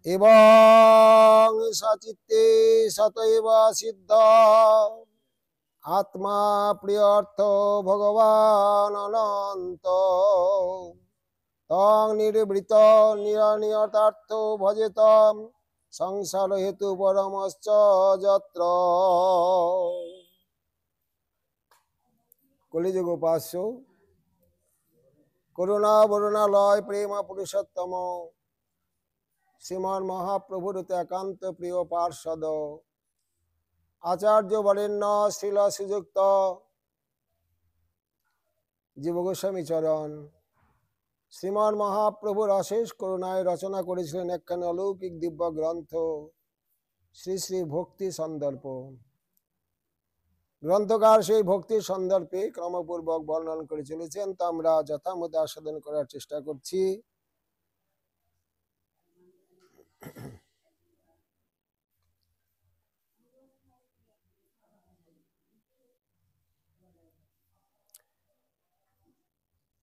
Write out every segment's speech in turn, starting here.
এবং সচিত্তে সতৈব সিদ্ধ আত্মা প্রিয়র্থ ভগবান অনন্ত তং নির্বৃত নিরনিয়তার্থ ভজেতম সংসার হেতু পরমশ্চ যত্র। কলিযুগ উপাস্য করুণা বরুণালয় প্রেম পুরুষোত্তম শ্রীমান মহাপ্রভুর একান্ত প্রিয় পার্ষদ আচার্য বরেণ্য শ্রীল শ্রীযুক্ত জীব গোস্বামী চরণ শ্রীমান মহাপ্রভুর অশেষ করুণায় রচনা করেছিলেন একখানি অলৌকিক দিব্য গ্রন্থ শ্রী শ্রী ভক্তি সন্দর্ভ। গ্রন্থকার সেই ভক্তির সন্দর্ভে ক্রমপূর্বক বর্ণন করে চলেছেন, তা আমরা যথামতে আস্বাদন করার চেষ্টা করছি।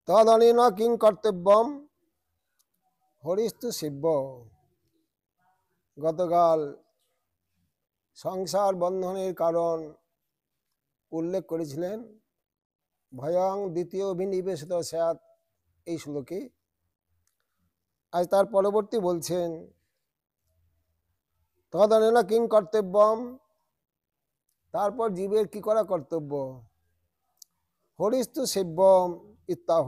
তদনেন কিং কর্তব্যম হরিস্তু শিব্য। গতকাল সংসার বন্ধনের কারণ উল্লেখ করেছিলেন ভয়ং দ্বিতীয় অভিনিবেশিত স্যাৎ এই শ্লোকে। আজ তার পরবর্তী বলছেন তদনেন কিং কর্তব্যম, তারপর জীবের কি করা কর্তব্য। হরিস্তু সেব্যম ইত্যাহ,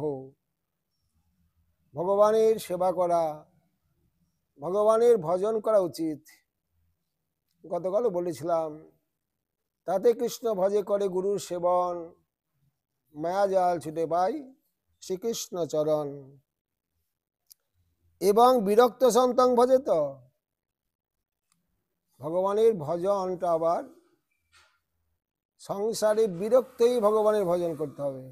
ভগবানের সেবা করা, ভগবানের ভজন করা উচিত। গতকালও বলেছিলাম তাতে কৃষ্ণ ভজে করে গুরুর সেবন, মায়াজাল ছুটে পাই শ্রীকৃষ্ণ চরণ। এবং বিরক্ত সন্তং ভজে, তো ভগবানের ভজনটা আবার সংসারে বিরক্তই ভগবানের ভজন করতে হবে।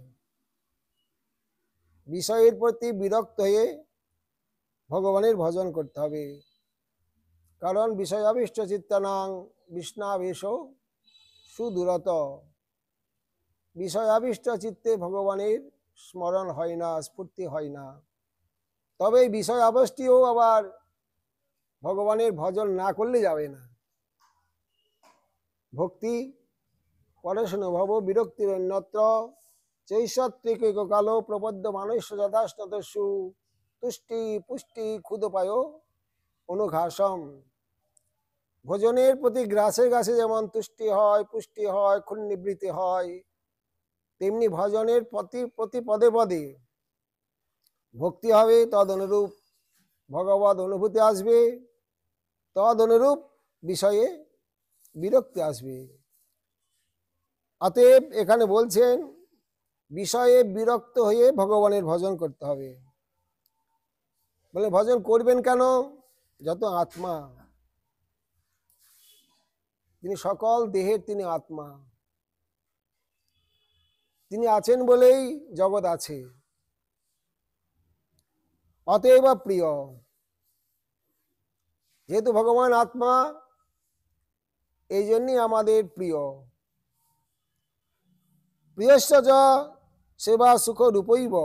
বিষয়ের প্রতি বিরক্ত হয়ে ভগবানের ভজন করতে হবে, কারণ বিষয় আবিষ্ট চিত্তানাং বিষ্ণাবেশ সুদূরত। বিষয় আবিষ্ট চিত্তে ভগবানের স্মরণ হয় না, স্ফূর্তি হয় না। তবে এই বিষয় আবষ্টিও আবার ভগবানের ভজন না করলে যাবে না। ভক্তি পরেশন ভব বিরক্তির অন্যত্র চৈষত্রিক কালো প্রবদ্ধ মানুষ যথাস্তু তুষ্টি পুষ্টি ক্ষুদপায় অনুঘাসম। ভোজনের প্রতি গ্রাসে গ্রাসে যেমন তুষ্টি হয়, পুষ্টি হয়, ক্ষুণ্ণিবৃত্তি হয়, তেমনি ভজনের প্রতি পদে পদে ভক্তি হবে, তদ অনুরূপ ভগবত অনুভূতি আসবে, তদ অনুরূপ বিষয়ে বিরক্তি আসবে। অতএব এখানে বলছেন বিষয়ে বিরক্ত হয়ে ভগবানের ভজন করতে হবে। বলে ভজন করবেন কেন? যত আত্মা, তিনি সকল দেহের, তিনি আত্মা, তিনি আছেন বলেই জগৎ আছে। অতএব প্রিয়, যেহেতু ভগবান আত্মা, এই জন্যই আমাদের প্রিয়। প্রিয়স্য চ সেবা সুখ রূপৈব,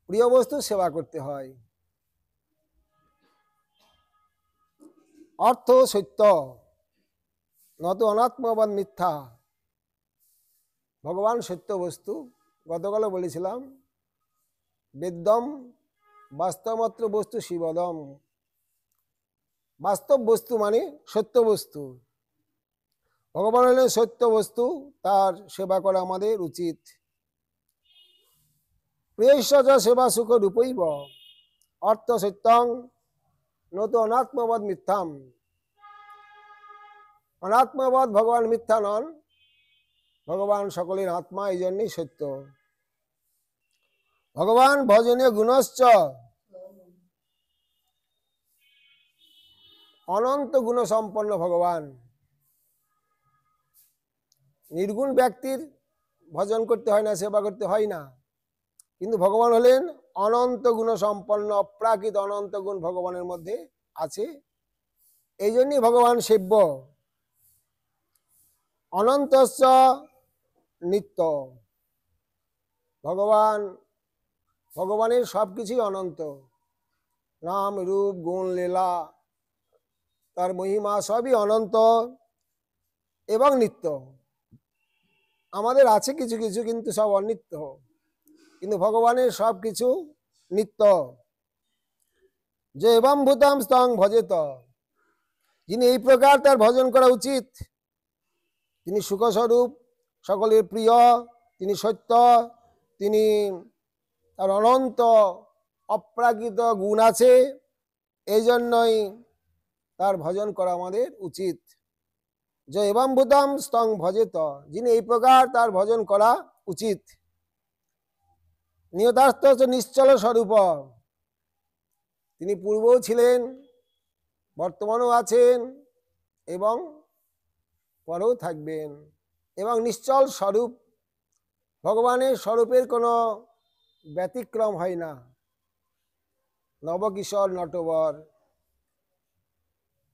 প্রিয় বস্তু সেবা করতে হয়। অর্থ সত্য নত অনাত্মবাদ মিথ্যা। ভগবান সত্য বস্তু। গতকালও বলেছিলাম বেদম বাস্তবমাত্র বস্তু শিবদম। বাস্তব বস্তু মানে সত্য বস্তু। ভগবান হলেন সত্য বস্তু, তার সেবা করা আমাদের উচিত। প্রিয়স্য সেবা সুখ রূপৈব, অর্থ সত্যং নত অনাত্মবাদ মিথ্যাম। অনাত্মবাদ ভগবান মিথ্যা নন, ভগবান সকলের আত্মা, এই জন্যই সত্য। ভগবান ভজনীয় গুণশ্চ, অনন্ত গুণ সম্পন্ন ভগবান। নির্গুণ ব্যক্তির ভজন করতে হয় না, সেবা করতে হয় না, কিন্তু ভগবান হলেন অনন্ত গুণ সম্পন্ন, অপ্রাকৃত অনন্ত গুণ ভগবানের মধ্যে আছে, এই জন্যই ভগবান সেব্য। অনন্তস্য নিত্য, ভগবানের সবকিছুই অনন্ত। নাম রূপ গুণ লীলা তার মহিমা সবই অনন্ত এবং নিত্য। আমাদের আছে কিছু কিছু, কিন্তু সব অনিত্য, কিন্তু ভগবানের সব কিছু নিত্য। যে এবং ভূতাম স্তং ভজেত, যিনি এই প্রকার তার ভজন করা উচিত, তিনি সুখস্বরূপ, সকলের প্রিয়, তিনি সত্য, তিনি তার অনন্ত অপ্রাকৃত গুণ আছে, এই জন্যই তার ভজন করা আমাদের উচিত। যে এবং ভূতাম স্তং ভজেত, যিনি এই প্রকার তার ভজন করা উচিত। নিয়তার্থ হচ্ছে নিশ্চল স্বরূপ, তিনি পূর্বও ছিলেন, বর্তমানও আছেন এবং পরেও থাকবেন, এবং নিশ্চল স্বরূপ। ভগবানের স্বরূপের কোনো ব্যতিক্রম হয় না, নবকিশোর নটবর।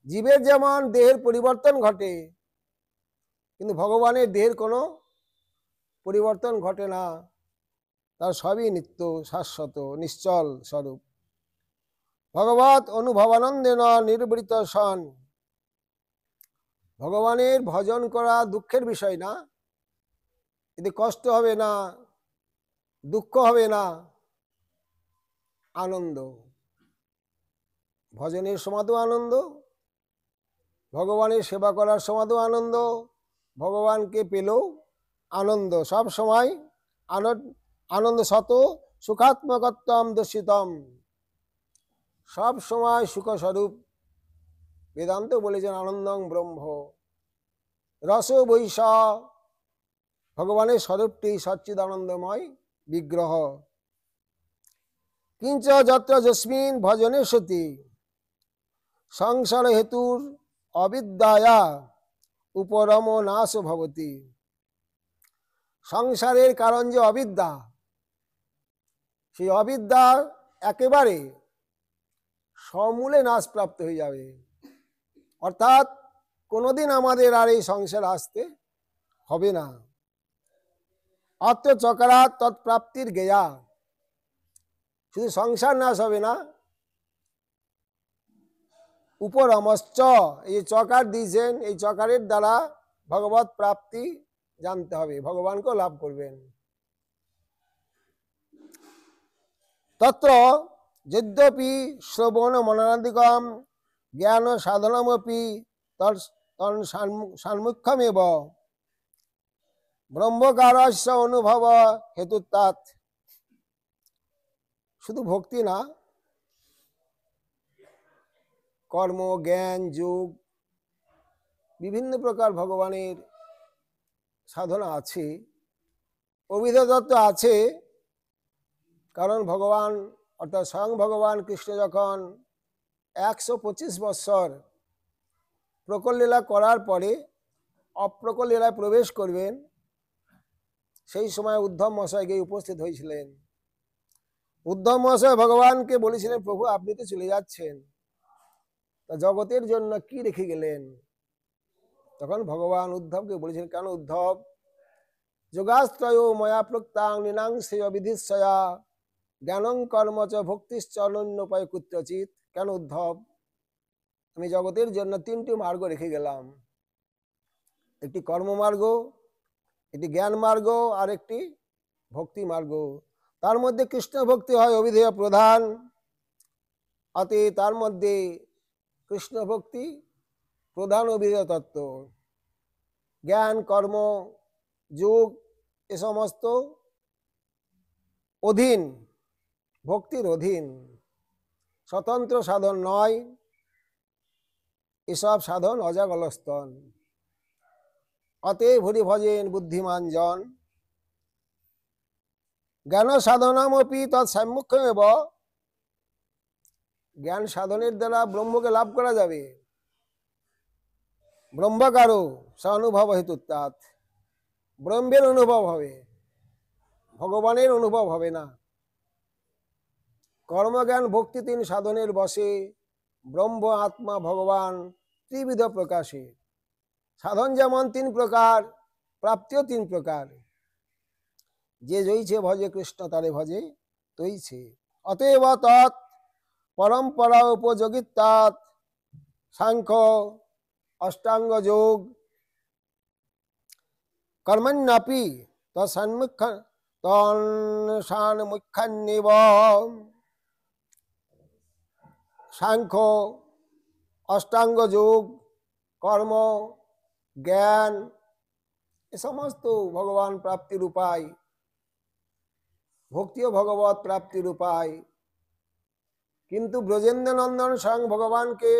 জীবের যেমন দেহের পরিবর্তন ঘটে, কিন্তু ভগবানের দেহের কোনো পরিবর্তন ঘটে না, তার সবই নিত্য শাশ্বত নিশ্চল স্বরূপ। ভগবত অনুভবানন্দেন নির্বৃত সন, ভগবানের ভজন করা দুঃখের বিষয় না, এতে কষ্ট হবে না, দুঃখ হবে না, আনন্দ। ভজনের সময়তেও আনন্দ, ভগবানের সেবা করার সময়তেও আনন্দ, ভগবানকে পেলেও আনন্দ, সব সময় আনন্দ শত সুখাত্মকত্বম দর্শিতম, সব সময় সুখস্বরূপ। বেদান্ত বলেছেন আনন্দং ব্রহ্ম রস বৈশ, ভগবানের স্বরূপটি সচ্চিদানন্দময় বিগ্রহ। কিঞ্চ যত্র যস্মিন ভজনে সতি সংসার হেতুর অবিদ্যায়া উপরম নাশ ভবতি, সংসারের কারণ যে অবিদ্যা, সেই অবিদ্যা একেবারে সমূলে নাশ প্রাপ্ত হয়ে যাবে। অর্থাৎ কোনোদিন আমাদের আর এই সংসার আসতে হবে না। অত্র চকারাত তৎপ্রাপ্তির গেয়া, শুধু সংসার নাশ হবে না, উপরমশ্চ, এই চকার দিয়েছেন, এই চকারের দ্বারা ভগবত প্রাপ্তি জানতে হবে, ভগবানকেও লাভ করবেন। তত্র যদ্যপি শ্রবণ মননাদিকম জ্ঞান সাধনমপি তন্মুখ্যমেব ব্রহ্মকারস্য অনুভব হেতুত্বাৎ। শুধু ভক্তি না, কর্ম জ্ঞান যোগ বিভিন্ন প্রকার ভগবানের সাধনা আছে, অভিধতত্ব আছে। কারণ ভগবান অর্থাৎ স্বয়ং ভগবান কৃষ্ণ যখন 125 বৎসর প্রকট লীলা করার পরে অপ্রকট লীলায় প্রবেশ করবেন, সেই সময় উদ্ধব মহাশয় গিয়ে উপস্থিত হয়েছিলেন। উদ্ধব মহাশয় ভগবানকে বলেছিলেন, প্রভু আপনি তো চলে যাচ্ছেন, তা জগতের জন্য কি রেখে গেলেন? তখন ভগবান উদ্ধবকে বলেছিলেন, কেন উদ্ধব, যোগাস্ত্রয় ময়া প্রক্তাং নিনাংশেয় বিধিশয়া জ্ঞানং কর্ম চ ভক্তিশ্চ অনন্যোপায় কুত্রচিৎ। কেন উদ্ধব, আমি জগতের জন্য 3টি মার্গ রেখে গেলাম, একটি কর্মমার্গ, একটি জ্ঞান মার্গ, আর একটি ভক্তি মার্গ। তার মধ্যে কৃষ্ণ ভক্তি হয় অভিধেয় প্রধান, অতএব তার মধ্যে কৃষ্ণ ভক্তি প্রধান অভিধেয় তত্ত্ব। জ্ঞান কর্ম যোগ এ সমস্ত অধীন, ভক্তির অধীন, স্বতন্ত্র সাধন নয়। এসব সাধন অজাগলস্তন। অতএব হরি ভজেন বুদ্ধিমান জন, জ্ঞান সাধনামপি তৎসাম্মুখ্যমেব, জ্ঞান সাধনের দ্বারা ব্রহ্মকে লাভ করা যাবে। ব্রহ্মকারো স্বানুভব হেতুত্বাৎ, ব্রহ্মের অনুভব হবে, ভগবানের অনুভব হবে না। কর্মজ্ঞান ভক্তি 3 সাধনের বসে ব্রহ্ম আত্মা ভগবান ত্রিবিধ প্রকাশে। সাধন যেমন 3 প্রকার, প্রাপ্তিও 3 প্রকার। যে জইছে ভজে কৃষ্ণ তারে ভজে তৈছে। অতএব তৎ পরম্পরা উপযোগিতাৎ সাংখ্য অষ্টাঙ্গ যোগ কর্মণ্যাপি তন্সান্মুখ্যান্নিব। সাংখ্য, অষ্টাঙ্গ যোগ, কর্ম, জ্ঞান এ সমস্ত ভগবান প্রাপ্তির উপায়, ভক্তি ও ভগবত প্রাপ্তির উপায়। কিন্তু ব্রজেন্দ্র নন্দন স্বয়ং ভগবানকে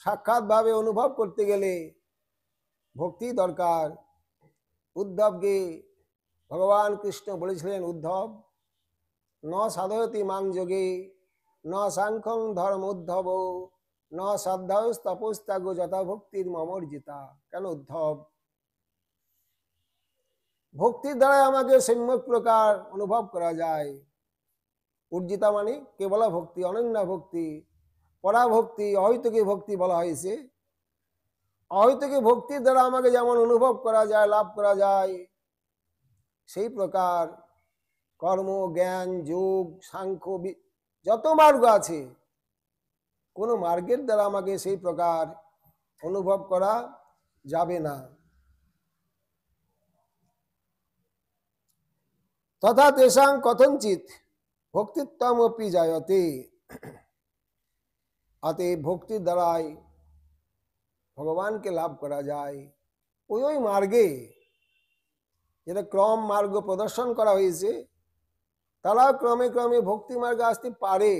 সাক্ষাৎভাবে অনুভব করতে গেলে ভক্তি দরকার। উদ্ধবকে ভগবান কৃষ্ণ বলেছিলেন, উদ্ধব ন সাধয়তি মাং যোগে ন সাংখ্যং ধর্ম উদ্ধব ন সাধ্যাস্তপস্তাগ যথা ভক্তির মমর্জিতা। কেন উদ্ধব? ভক্তির দ্বারা আমাকে সম্যক প্রকার অনুভব করা যায়। উর্জিতা মানে কেবল ভক্তি, অনন্য ভক্তি, পরাভক্তি, অহৈতুকী ভক্তি বলা হয়েছে। অহৈতুকী ভক্তির দ্বারা আমাকে যেমন অনুভব করা যায়, লাভ করা যায়, সেই প্রকার কর্ম, জ্ঞান, যোগ, সাংখ্য যত মার্গ আছে, কোনো মার্গের দ্বারা আমাকে সেই প্রকার অনুভব করা যাবে না। তথা তেষাং কথঞ্চিত ভক্তিত্বমপি জায়তে। অতএব ভক্তির দ্বারাই ভগবানকে লাভ করা যায়। ওই মার্গে যেটা ক্রম মার্গ প্রদর্শন করা হয়েছে, তারা ক্রমে ক্রমে ভক্তি মার্গে আসতে পারে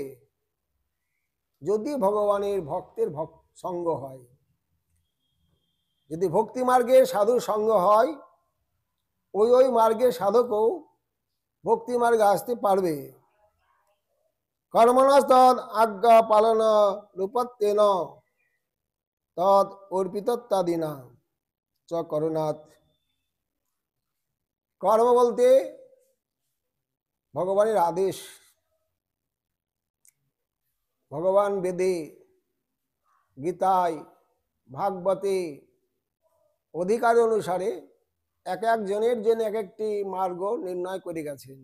যদি ভগবানের ভক্তের সঙ্গ হয়। যদি ভক্তি মার্গে সাধুর সঙ্গ হয়, ওই মার্গের সাধকও ভক্তি মার্গে আসতে পারবে। কর্মণস্তদ আজ্ঞা পালন রূপত্বেন তদ অর্পিতত্বাদিনা চ করুণাৎ। কর্ম বলতে ভগবানের আদেশ। ভগবান বেদে, গীতায়, ভাগবতে অধিকার অনুসারে এক একজনের জন্য এক একটি মার্গ নির্ণয় করে গেছেন।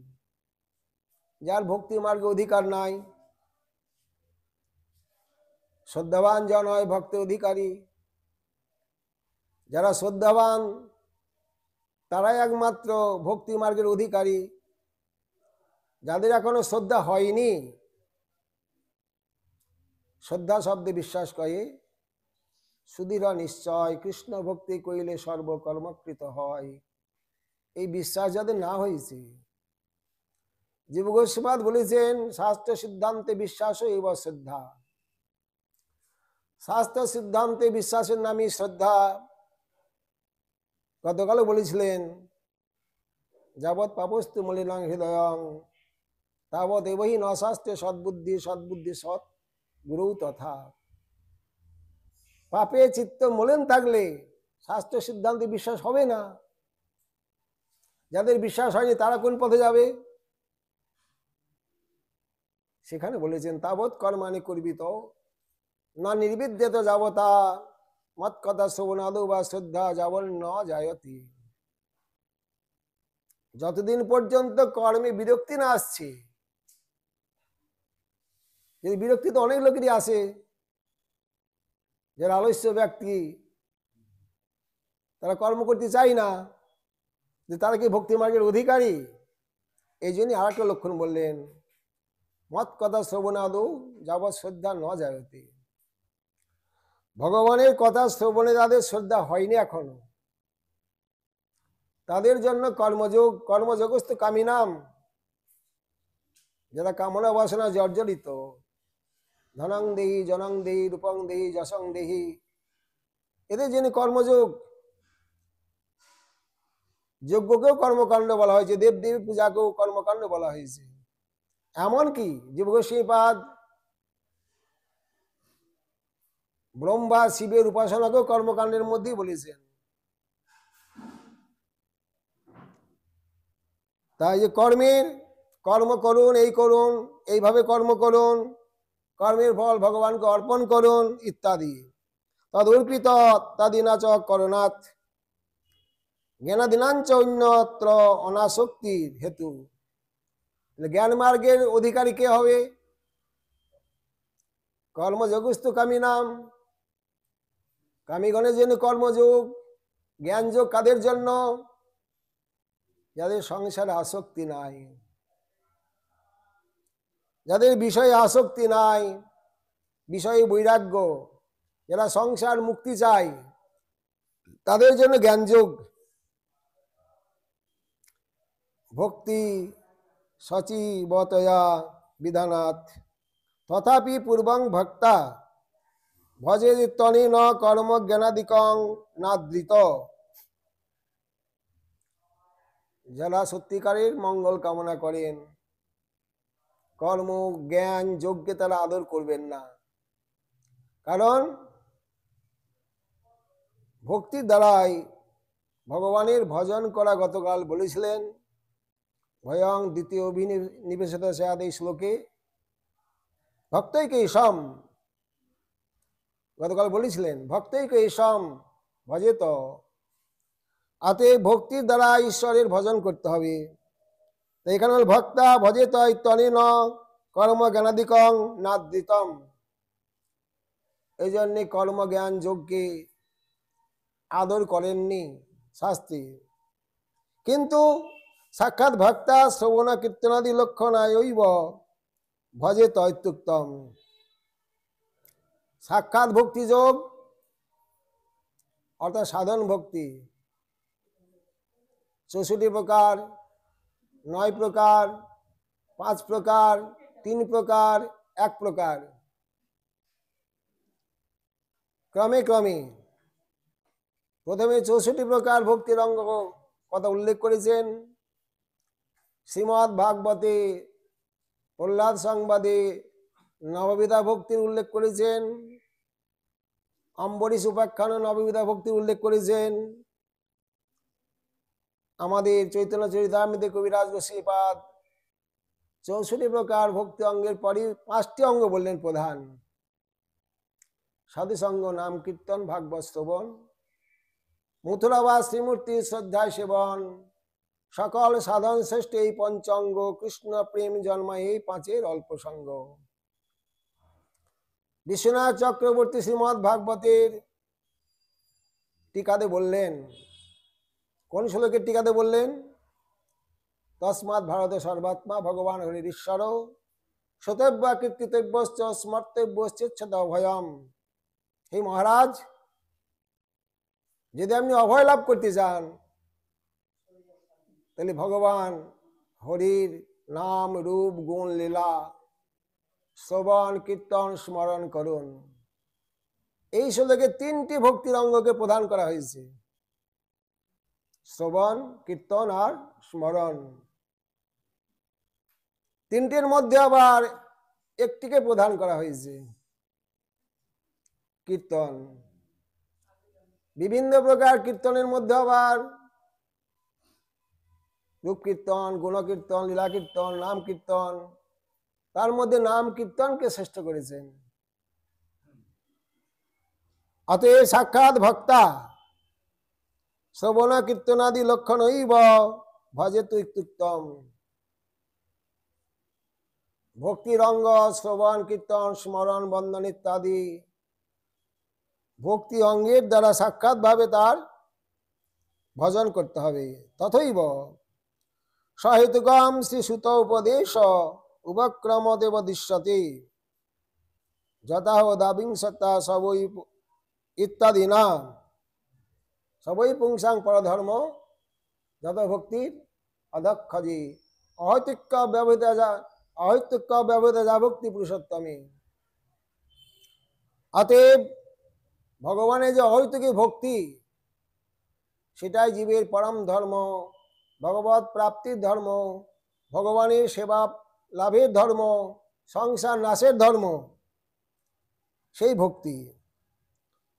যার ভক্তি মার্গে অধিকার নাই, শ্রদ্ধাবান জন হয় ভক্তি অধিকারী। যারা শ্রদ্ধাবান তারাই একমাত্র ভক্তি মার্গের অধিকারী। যাদের এখনো শ্রদ্ধা হয়নি, শ্রদ্ধা শব্দে বিশ্বাস করে সুদৃঢ় নিশ্চয় কৃষ্ণ ভক্তি কইলে সর্বকর্মকৃত হয়, এই বিশ্বাস যাদের না হয়েছে। জীব গোস্বামী বলেছেন, শাস্ত্র সিদ্ধান্তে বিশ্বাস এব শ্রদ্ধা। শাস্ত্র সিদ্ধান্তে বিশ্বাসের নামই শ্রদ্ধা। গতকালও বলেছিলেন, যাবৎ পাপস্তু মলিনং হৃদয়ং তাবৎ এবহি ন শাস্ত্রে সদ্বুদ্ধি সদ্বুদ্ধি সৎ গুরু তথা। পাপে চিত্ত মলিন থাকলে শাস্ত্র সিদ্ধান্তে বিশ্বাস হবে না। যাদের বিশ্বাস হয়নি তারা কোন পথে যাবে? সেখানে বলেছেন, তাবৎ কর্মাণি করবি তো না নির্বিদ্যেত যাবতা মত কথা শ্রবণাদৌ বা শ্রদ্ধা যাবন ন জায়তি। যতদিন পর্যন্ত কর্মে বিরক্তি না আসছে, যদি বিরক্তি তো অনেক লোকেরই আসে, যারা আলস্য ব্যক্তি, তারা কর্ম করতে চায় না, যে তারা কি ভক্তি মার্গের অধিকারী? এই জন্যই আর একটা লক্ষণ বললেন, মত কথা শ্রবণাদৌ যাবৎ শ্রদ্ধা ন জায়তে। ভগবানের কথা শ্রবণে যাদের শ্রদ্ধা হয়নি এখনো, তাদের জন্য কর্মযোগ, কর্মযোগস্থ কামিনাম, যারা কামনা বাসনা জর্জরিত, ধনং দেহি জনং দেহি রূপং দেহি যশং দেহি, এদের জন্য কর্মযোগ। যজ্ঞকেও কর্মকাণ্ড বলা হয়েছে, দেব দেবী পূজাকেও কর্মকাণ্ড বলা হয়েছে। এমনকি জীব গোস্বামীপাদ ব্রহ্মা শিবের উপাসনাকেও কর্মকাণ্ডের মধ্যেই বলেছেন। তাই যে কর্ম করুন, এই করুন, এইভাবে কর্ম করুন, কর্মের ফল ভগবানকে অর্পণ করুন ইত্যাদি। তদ অর্পিত তাদিনা চ করণাৎ জ্ঞানাদিনাঞ্চ অন্যত্র অনাসক্তির হেতু। জ্ঞান মার্গের অধিকারী কে হবে? কর্মযোগস্তু কামিনাম, কামিগণের জন্য কর্মযোগ। জ্ঞান যোগ কাদের জন্য? যাদের সংসারে আসক্তি নাই, যাদের বিষয়ে আসক্তি নাই, বিষয়ে বৈরাগ্য, যারা সংসার মুক্তি চায়, তাদের জন্য জ্ঞান যোগ। ভক্তি সচিবতয়া বিধানাৎ তথাপি পূর্বং ভক্তা ভজে তনি ন কর্ম জ্ঞানাদিকং নাদৃত। যারা সত্যিকারের মঙ্গল কামনা করেন, কর্ম জ্ঞান যোগ্যে তারা আদর করবেন না। কারণ ভক্তির দ্বারাই ভগবানের ভজন করা। গতকাল বলেছিলেন ভয়ং দ্বিতীয় অভিনিবেশিত স্যাদ, এই শ্লোকে ভক্তৈকে সম, গতকাল বলেছিলেন ভক্তৈকে সম ভজেত। আতে ভক্তির দ্বারা ঈশ্বরের ভজন করতে হবে। তো এখানে ভক্তা ভজেত তনেন কর্ম জ্ঞানাদিকং নাদৃতম। এই জন্যে কর্মজ্ঞান যোগকে আদর করেননি শাস্ত্রী। কিন্তু সাক্ষাৎ ভক্তা শ্রবণ কীর্তনাদি লক্ষণায়ৈব ভজেত ইত্যুক্তম। সাক্ষাৎ ভক্তি যোগ অর্থাৎ সাধন ভক্তি 64 প্রকার, 9 প্রকার, 5 প্রকার, 3 প্রকার, 1 প্রকার, ক্রমে ক্রমে। প্রথমে 64 প্রকার ভক্তির অঙ্গ কথা উল্লেখ করেছেন শ্রীমদ্ ভাগবতে, প্রহ্লাদ সংবাদে নববিধা ভক্তির উল্লেখ করেছেন, অম্বরীশ উপাখ্যানে নববিধা ভক্তির উল্লেখ করেছেন, আমাদের চৈতন্য চরিতামৃতে কবিরাজ গোস্বামীপাদ 64 প্রকার ভক্তি অঙ্গের পরই 5টি অঙ্গ বললেন প্রধান: সাধুসঙ্গ, নাম কীর্তন, ভাগবত শ্রবণ, মথুরাবাস শ্রীমূর্তি শ্রদ্ধায় সেবন, সকল সাধন শ্রেষ্ঠ এই পঞ্চাঙ্গ, কৃষ্ণ প্রেম জন্মা এই 5-এর অল্প সঙ্গ। বিশ্বনাথ চক্রবর্তী শ্রীমদ্ ভাগবতের টিকাতে বললেন, কোন শ্লোকের টিকাতে বললেন? তস্মাৎ ভারতে সর্বাত্মা ভগবান হরিশ্বর সতব্যা কীর্তিতব্যশ্চ স্মর্তব্যশ্চেচ্ছদ অভয়ম। হে মহারাজ, যদি আপনি অভয় লাভ করতে চান তাহলে ভগবান হরির নাম রূপ গুণ লীলা শ্রবণ কীর্তন স্মরণ করুন। এই শ্লোকে 3টি ভক্তির অঙ্গকে প্রদান করা হয়েছে: শ্রবণ, কীর্তন আর স্মরণ। 3টির মধ্যে আবার একটিকে প্রদান করা হয়েছে, কীর্তন। বিভিন্ন প্রকার কীর্তনের মধ্যে আবার রূপ কীর্তন, গুণ কীর্তন, লীলা কীর্তন, নাম কীর্তন। তার মধ্যে নাম কীর্তনকে শ্রেষ্ঠ করেছেন। অতএব সাক্ষাৎ ভক্তা শ্রবণ কীর্তনাদি লক্ষণৈব ভজেত ইত্যুক্তম। ভক্তির অঙ্গ শ্রবণ কীর্তন স্মরণ বন্দন ইত্যাদি ভক্তি অঙ্গের দ্বারা সাক্ষাৎ ভাবে তার ভজন করতে হবে। তথৈব সহেতুকম শ্রী সুত উপদেশ উপক্রম দেব দৃশ্যতে যথা দাবিংসতা সবই ইত্যাদি না সবই পুংসাং পরধর্ম যত ভক্তির অদক্ষজি অহৈতুক্য ব্যবহৃত যা ভক্তি পুরুষোত্তমে। অতএব ভগবানের যে অহৈতুকী ভক্তি, সেটাই জীবের পরম ধর্ম, ভগবত প্রাপ্তির ধর্ম, ভগবানের সেবা লাভের ধর্ম, সংসার নাশের ধর্ম, সেই ভক্তি।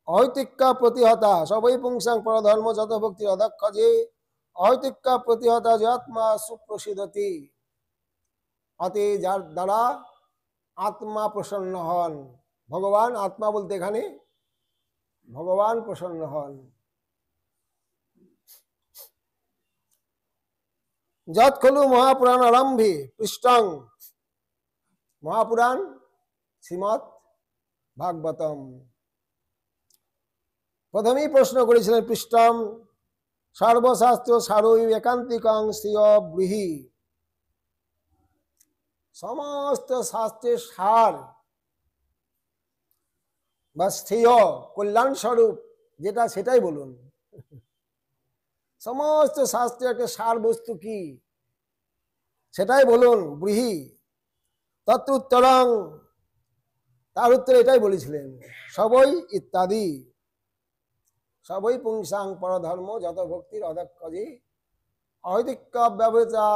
অহৈতুক্য প্রতিহতা সবই পুংসাং পরধর্ম যত ভক্তির অদক্ষ যে অহৈতুক্য প্রতিহতা যে আত্মা সুপ্রসিদ্ধতি। অতএব যার দ্বারা আত্মা প্রসন্ন হন, ভগবান, আত্মা বলতে এখানে ভগবান প্রসন্ন হন। যৎ খলু মহাপুরাণ আরম্ভে পৃষ্ঠং, মহাপুরাণ শ্রীমৎ ভাগবতম। প্রথমেই প্রশ্ন করেছিলেন পৃষ্ঠম সর্বশাস্ত্র সারৈ একান্তিকং শ্রিয় ব্রূহি। সমস্ত শাস্ত্রের সার বা শ্রেয় কল্যাণ স্বরূপ যেটা সেটাই বলুন। সমস্ত শাস্ত্রের একটা সার বস্তু কি সেটাই বলুন। ব্রূহি তত্রুত্তরং, তার উত্তরে এটাই বলেছিলেন সবই ইত্যাদি। সবই পুংসাং পরধর্ম যত ভক্তির অদক্ষজি অহৈতুক্য ব্যবহৃতা।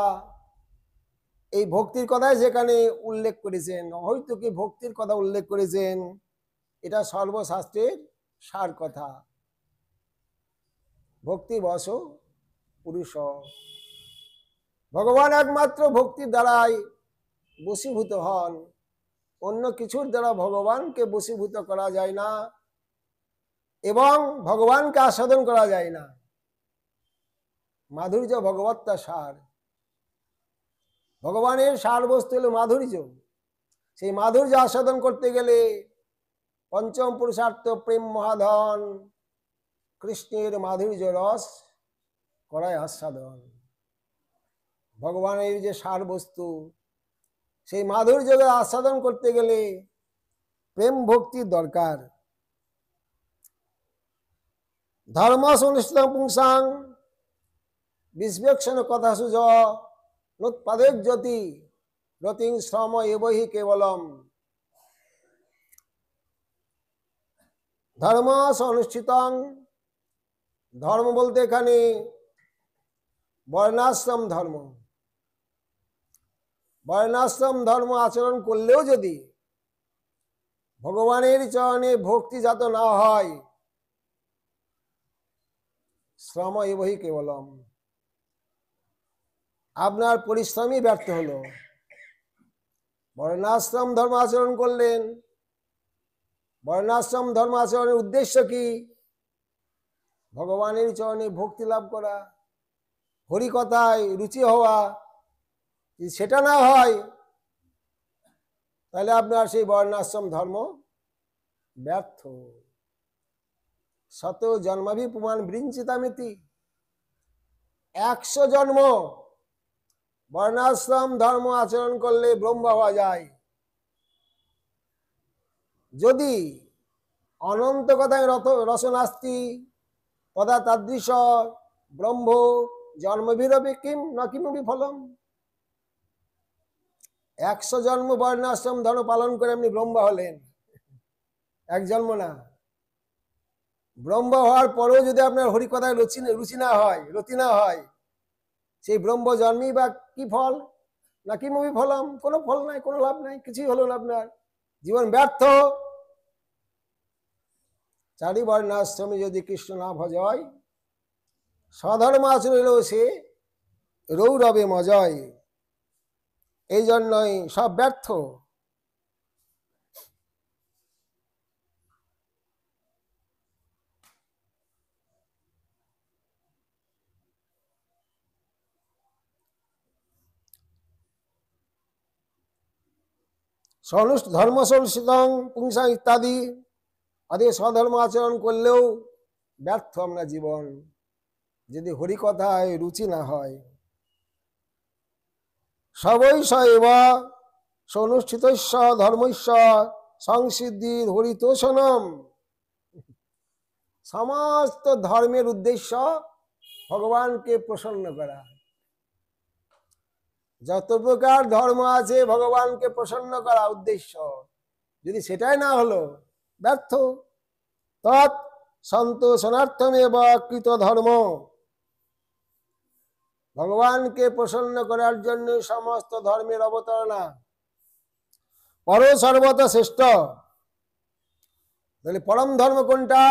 এই ভক্তির কথাই যেখানে উল্লেখ করেছেন, অহৈতুকী ভক্তির কথা উল্লেখ করেছেন, এটা সর্বশাস্ত্রের সার কথা। ভক্তি বশ পুরুষ, ভগবান একমাত্র ভক্তির দ্বারাই বশীভূত হন। অন্য কিছুর দ্বারা ভগবানকে বশীভূত করা যায় না এবং ভগবানকে আস্বাদন করা যায় না। মাধুর্য ভগবত্তা সার, ভগবানের সার বস্তু হলো মাধুর্য। সেই মাধুর্য আস্বাদন করতে গেলে পঞ্চম পুরুষার্থ প্রেম মহাধন, কৃষ্ণের মাধুর্য রস করায় আস্বাদন। ভগবানের যে সার বস্তু, সেই মাধুর্য আস্বাদন করতে গেলে প্রেম ভক্তির দরকার। ধর্ম সুনিশ্চিত পুংসাং বিস্বেক্ষণ কথা সুজ নোৎপাদেক জ্যোতি রতিং শ্রম এবহি কেবলম। ধর্ম অনুষ্ঠিতং, ধর্ম বলতে এখানে বর্ণাশ্রম ধর্ম। বর্ণাশ্রম ধর্ম আচরণ করলেও যদি ভগবানের চরণে ভক্তিজাত না হয়, শ্রম এবহি কেবলম, আপনার পরিশ্রমই ব্যর্থ হলো। বর্ণাশ্রম ধর্ম আচরণ করলেন, বর্ণাশ্রম ধর্ম আচরণের উদ্দেশ্য কি? ভগবানের চরণে ভক্তি লাভ করা, হরিকথায় রুচি হওয়া। যদি সেটা না হয় তাহলে আপনার সেই বর্ণাশ্রম ধর্ম ব্যর্থ। শত জন্মাভি পুমান বৃঞ্চিতামিতি, 100 জন্ম বর্ণাশ্রম ধর্ম আচরণ করলে ব্রহ্ম হওয়া যায়। যদি অনন্ত কথায় রসনাস্তি তদা তাদৃশ ব্রহ্ম জন্মভিরপি কিম ন কিমপি ফলম। 100 জন্ম বর্ণাশ্রম ধর্ম পালন করে আপনি ব্রহ্ম হলেন, এক জন্ম না। ব্রহ্ম হওয়ার পরেও যদি আপনার হরিকথায় রুচি না হয়, রতি না হয়, সেই ব্রহ্ম জন্মই বা কি ফল? না কিমপি ফলম, কোনো ফল নাই, কোনো লাভ নাই, কিছুই হলো না, আপনার জীবন ব্যর্থ। চারি বর্ণাশ্রমে যদি কৃষ্ণ না ভজয়, স্বধর্ম আচরণেও সে রৌরবে মজয়। এই জন্যই সব ব্যর্থ। ধর্ম সংস্কৃতং পুংসা ইত্যাদি আদি স্বধর্ম আচরণ করলেও ব্যর্থ আমরা জীবন, যদি হরিকথায় রুচি না হয়। সবই স এব সনুষ্ঠিত ধর্মস্য সংসিদ্ধি হরিতোষণম। সমস্ত ধর্মের উদ্দেশ্য ভগবানকে প্রসন্ন করা। যত প্রকার ধর্ম আছে ভগবানকে প্রসন্ন করা উদ্দেশ্য, যদি সেটাই না হলো ব্যর্থ। তৎ সন্তোষণার্থমেব কৃত ধর্ম, ভগবানকে প্রসন্ন করার জন্য সমস্ত ধর্মের অবতারণা। পর সর্বত শ্রেষ্ঠ, তাহলে পরম ধর্ম কোনটা?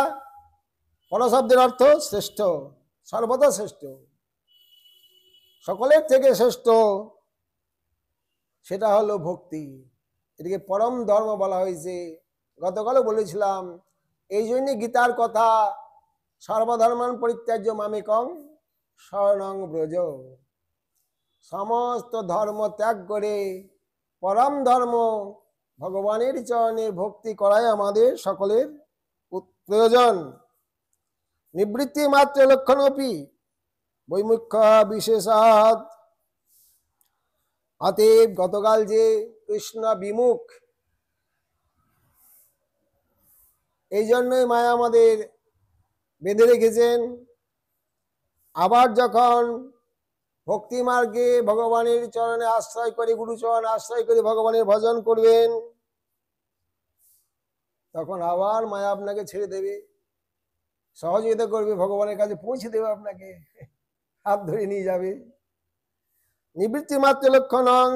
পর শব্দের অর্থ শ্রেষ্ঠ, সর্বদা শ্রেষ্ঠ, সকলের থেকে শ্রেষ্ঠ, সেটা হলো ভক্তি। এটাকে পরম ধর্ম বলা হয়েছে। গতকালও বলেছিলাম, এই জন্যই গীতার কথা, সর্বধর্মান পরিত্যাজ্য মামেকং শরণং ব্রজ। সমস্ত ধর্ম ত্যাগ করে পরম ধর্ম ভগবানের চরণে ভক্তি করাই আমাদের সকলের প্রয়োজন। নিবৃত্তি মাত্র লক্ষণপি বৈমুখ্য বিশেষাৎ। অতএব গতকাল যে কৃষ্ণ বিমুখ, এই জন্যই মায়া আমাদের বেঁধে রেখেছেন। আবার যখন ভক্তি মার্গে ভগবানের চরণে আশ্রয় করে, গুরুচরণ আশ্রয় করে ভগবানের ভজন করবেন, তখন আবার মায়া আপনাকে ছেড়ে দেবে, সহযোগিতা করবে, ভগবানের কাছে পৌঁছে দেবে, আপনাকে হাত ধরে নিয়ে যাবে। নিবৃত্তি মাত্র লক্ষণং,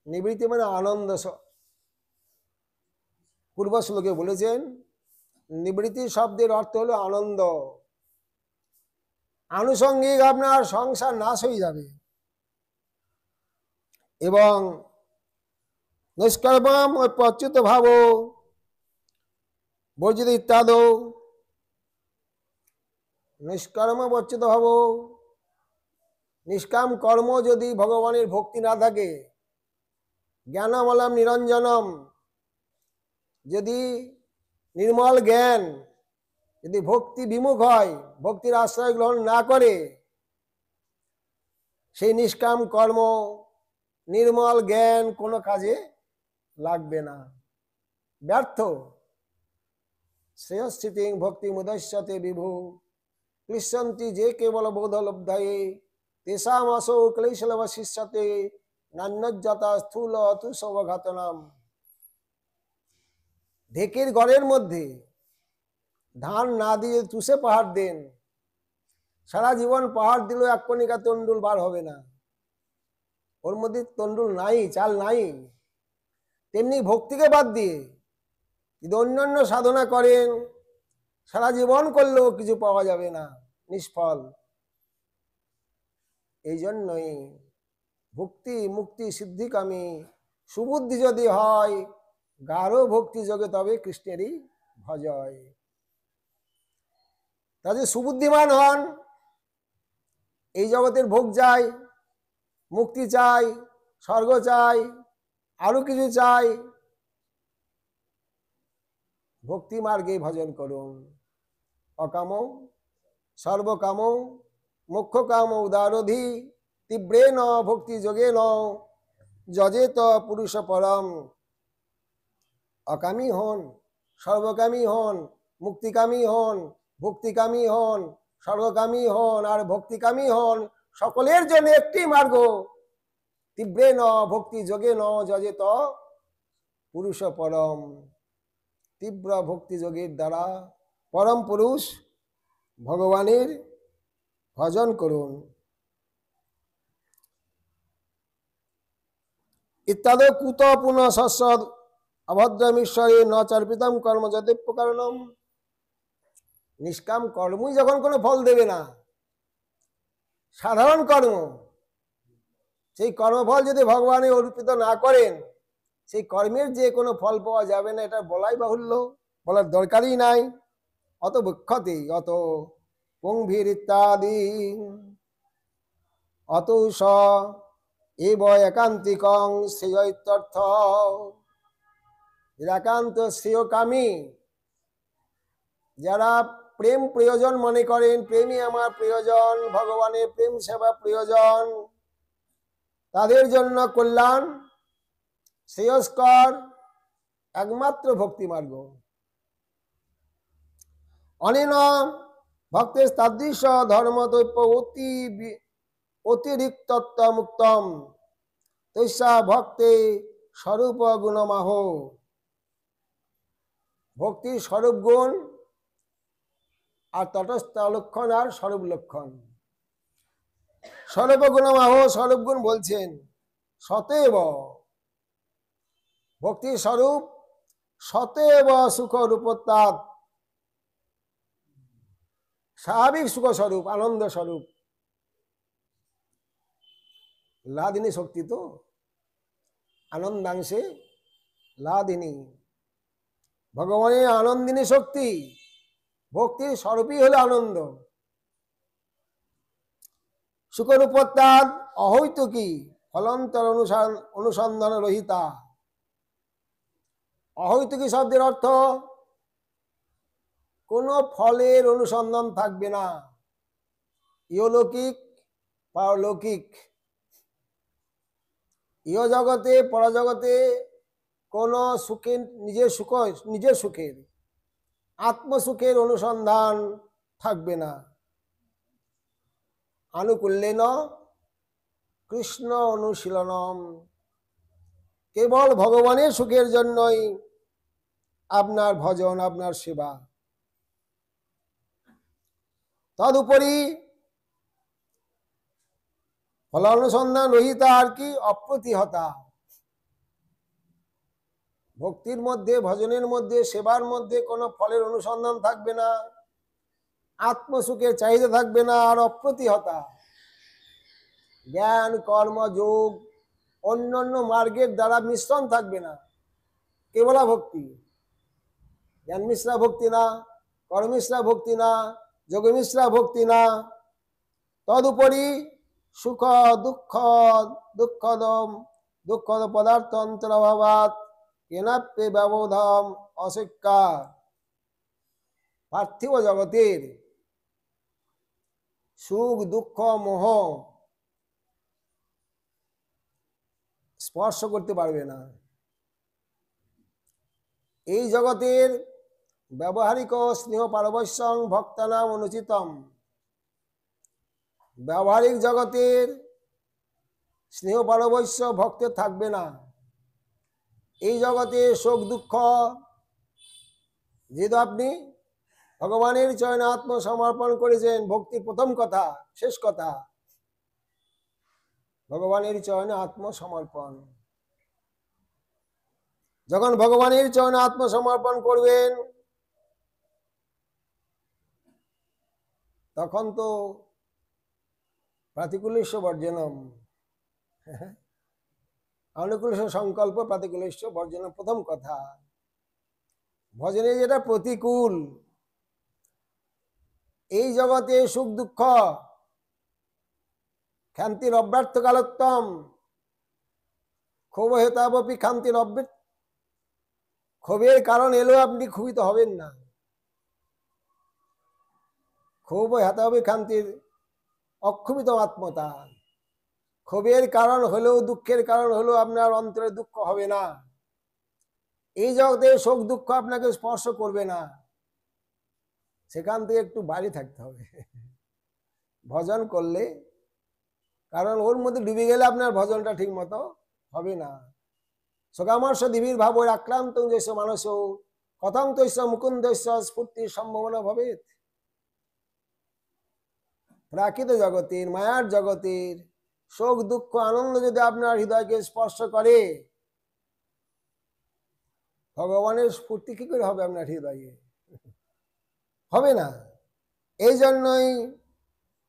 নিবৃত্তি মানে আনন্দ। পূর্ব শ্লোকে বলেছেন নিবৃত্তি শব্দের অর্থ হলো আনন্দ। আনুষঙ্গিক আপনার সংসার নাশ হয়ে যাবে। এবং নিষ্কর্মম প্রচ্যুত ভাব বর্জিত ইত্যাদ। নিষ্কর্ম বর্জিত ভাব, নিষ্কাম কর্ম যদি ভগবানের ভক্তি না থাকে, জ্ঞানমলম নিরঞ্জনম, যদি নির্মল জ্ঞান যদি ভক্তি বিমুখ হয়, ভক্তির আশ্রয় গ্রহণ না করে, সেই নিষ্কাম কর্ম নির্মল জ্ঞান কোনো কাজে লাগবে না, ব্যর্থ। শ্রেয়স্থিতি ভক্তি মুদস্যতে বিভু ক্লিশ্যন্তি যে কেবল বোধলব্ধায়ে তেষাম আসো ক্লেশলবশিষ্যতে নান্যজ্জাতা স্থূল অতুষবঘাতনাম। ঢেকির ঘরের মধ্যে ধান না দিয়ে তুষে পাহাড় দেন, সারা জীবন পাহাড় দিলেও এক কণিকা তন্ডুল বার হবে না, ওর মধ্যে তন্ডুল নাই, চাল নাই। তেমনি ভক্তিকে বাদ দিয়ে যদি অন্যান্য সাধনা করেন, সারা জীবন করলেও কিছু পাওয়া যাবে না, নিষ্ফল। এই জন্যই ভক্তি মুক্তি সিদ্ধিকামী সুবুদ্ধি যদি হয়, গাঢ় ভক্তি যোগে তবে কৃষ্ণেরই ভজয়। তাতে সুবুদ্ধিমান হন, এই জগতের ভোগ চাই, মুক্তি চাই, স্বর্গ চাই, আরো কিছু চাই, ভক্তি মার্গে ভজন করুন। অকাম সর্বকাম মুখ্য কাম উদারধি তীব্রেণ ভক্তি যোগেন যজেত পুরুষ পরম। অকামী হন, সর্বকামী হন, মুক্তিকামী হন, ভক্তিকামী হন, স্বর্গকামী হন আর ভক্তিকামী হন, সকলের জন্য একটি মার্গ, তীব্রেণ ভক্তি যোগেন যজেত পুরুষ পরম। তীব্র ভক্তি যোগের দ্বারা পরম পুরুষ ভগবানের ভজন করুন। ইত্যাদি কুত পুনঃ সৎসদ অভদ্রমীশ্বরে ন চর্পিতম কর্ম যদেপ্য কারণম। নিষ্কাম কর্মই যখন কোনো ফল দেবে না, সাধারণ কর্ম, সেই কর্মফল যদি ভগবানে অর্পিত না করেন, সেই কর্মের যে কোনো ফল পাওয়া যাবে না, এটা বলাই বাহুল্য, বলার দরকারই নাই। অত বক্ষতে অত পুংভীর ইত্যাদি অত স এব একান্তিকং শ্রেয় ইত্যর্থ। একান্ত শ্রেয়কামী, যারা প্রেম প্রয়োজন মনে করেন, প্রেমই আমার প্রয়োজন, ভগবানের প্রেম সেবা প্রয়োজন, তাদের জন্য কল্যাণ শ্রেয়স্কর একমাত্র ভক্তি মার্গ। অনেন ভক্তের তাদৃশ ধর্মদৈপ্য অতিরিক্তত্ব মুক্তম তৈষা ভক্তে স্বরূপ গুণমাহ। ভক্তির স্বরূপ গুণ আর তটস্থ লক্ষণ আর স্বরূপ লক্ষণ। স্বরূপ গুণমাহ, স্বরূপ গুণ বলছেন সতেব ভক্তির স্বরূপ, সতেব সুখ রূপোত্তাদ, স্বাভাবিক সুখ স্বরূপ, আনন্দ স্বরূপ। লাদিনী শক্তি তো আনন্দাংশে লাদিনী, ভগবানের আনন্দিনী শক্তি, ভক্তির স্বরূপই হলো আনন্দ। সুখরূপোত্তাদ অহৈতুকী ফলন্তর অনুসন্ধান রহিতা। অহৈতুকী শব্দের অর্থ কোনো ফলের অনুসন্ধান থাকবে না, ইহলৌকিক পারলৌকিক, ইহ জগতে পরজগতে কোনো সুখের নিজের সুখের আত্মসুখের অনুসন্ধান থাকবে না। আনুকূল্যেন কৃষ্ণ অনুশীলনম, কেবল ভগবানের সুখের জন্যই আপনার ভজন, আপনার সেবা। তদুপরি ফলানুসন্ধান রহিতা আর কি অপ্রতিহতা, ভক্তির মধ্যে, ভজনের মধ্যে, সেবার মধ্যে কোনো ফলের অনুসন্ধান থাকবে না, আত্মসুখের চাহিদা থাকবে না, আর অপ্রতিহতা জ্ঞান কর্ম যোগ অন্যান্য মার্গের দ্বারা মিশ্রণ থাকবে না, কেবলা ভক্তি। জ্ঞান মিশ্রা ভক্তি না, কর্মিশ্রা ভক্তি না, যোগ মিশ্রা ভক্তি না। তদুপরি সুখ দুঃখ দুঃখদ পদার্থ অন্তরভাবাৎ কেনাপ্যে ব্যবধাম অস্বীকার, পার্থিব জগতের সুখ দুঃখ মোহ স্পর্শ করতে পারবে না। এই জগতের ব্যবহারিক স্নেহ পারবশ্যং ভক্তানাম অনুচিতম, ব্যবহারিক জগতের স্নেহ পারবশ্য ভক্তের থাকবে না। এই জগতে শোক দুঃখ, যেহেতু আপনি ভগবানের চরণে আত্মসমর্পণ করেছেন, ভক্তির প্রথম কথা শেষ কথা ভগবানের চরণে আত্মসমর্পণ। যখন ভগবানের চরণে আত্মসমর্পণ করবেন তখন তো প্রাতিকূল্যস্য বর্জনম, অনুকূলস্য সংকল্প প্রাতিকূল্যস্য বর্জনম প্রথম কথা। ভজনে যেটা প্রতিকূল, এই জগতে সুখ দুঃখ ক্ষান্তির অব্যর্থ কালোত্তম ক্ষোভ হেতাবপি ক্ষান্তির অব্যর্থ, ক্ষোভের কারণ এলেও আপনি ক্ষুভিত হবেন না। ক্ষোভ হেতাবপি ক্ষান্তির অক্ষুভিত আত্মতা, ক্ষোভের কারণ হলেও দুঃখের কারণ হলেও আপনার অন্তরে দুঃখ হবে না। এই জগতে শোক দুঃখ আপনাকে স্পর্শ করবে না, সেখান থেকে একটু বাইরে থাকতে হবে ভজন করলে, কারণ ওর মধ্যে ডুবে গেলে আপনার ভজনটা ঠিক মতো হবে না। সকামর্ষ দিবির ভাব আক্রান্ত যেস মানস কথং তৈস মুকুন্দস্য স্ফূর্তির সম্ভাবনা ভবে। প্রাকৃত জগতের মায়ার জগতের শোক দুঃখ আনন্দ যদি আপনার হৃদয়কে স্পর্শ করে, ভগবানের স্ফূর্তি কি করে হবে আপনার হৃদয়ে? হবে না। এই জন্যই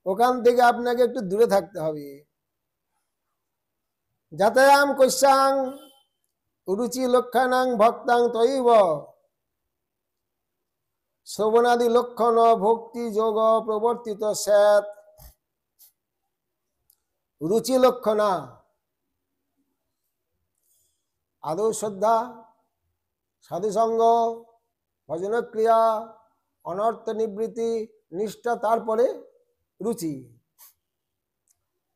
ওখান থেকে আপনাকে একটু দূরে থাকতে হবে। যাতায়াম কৈশাং রুচি লক্ষণাং ভক্তাং তৈব শ্রবণাদি লক্ষণ ভক্তি যোগ প্রবর্তিত স্যাৎ। রুচি লক্ষণা আদৌ শ্রদ্ধা, সাধুসঙ্গ, ভজনক্রিয়া, অনর্থ নিবৃত্তি, নিষ্ঠা, তারপরে রুচি।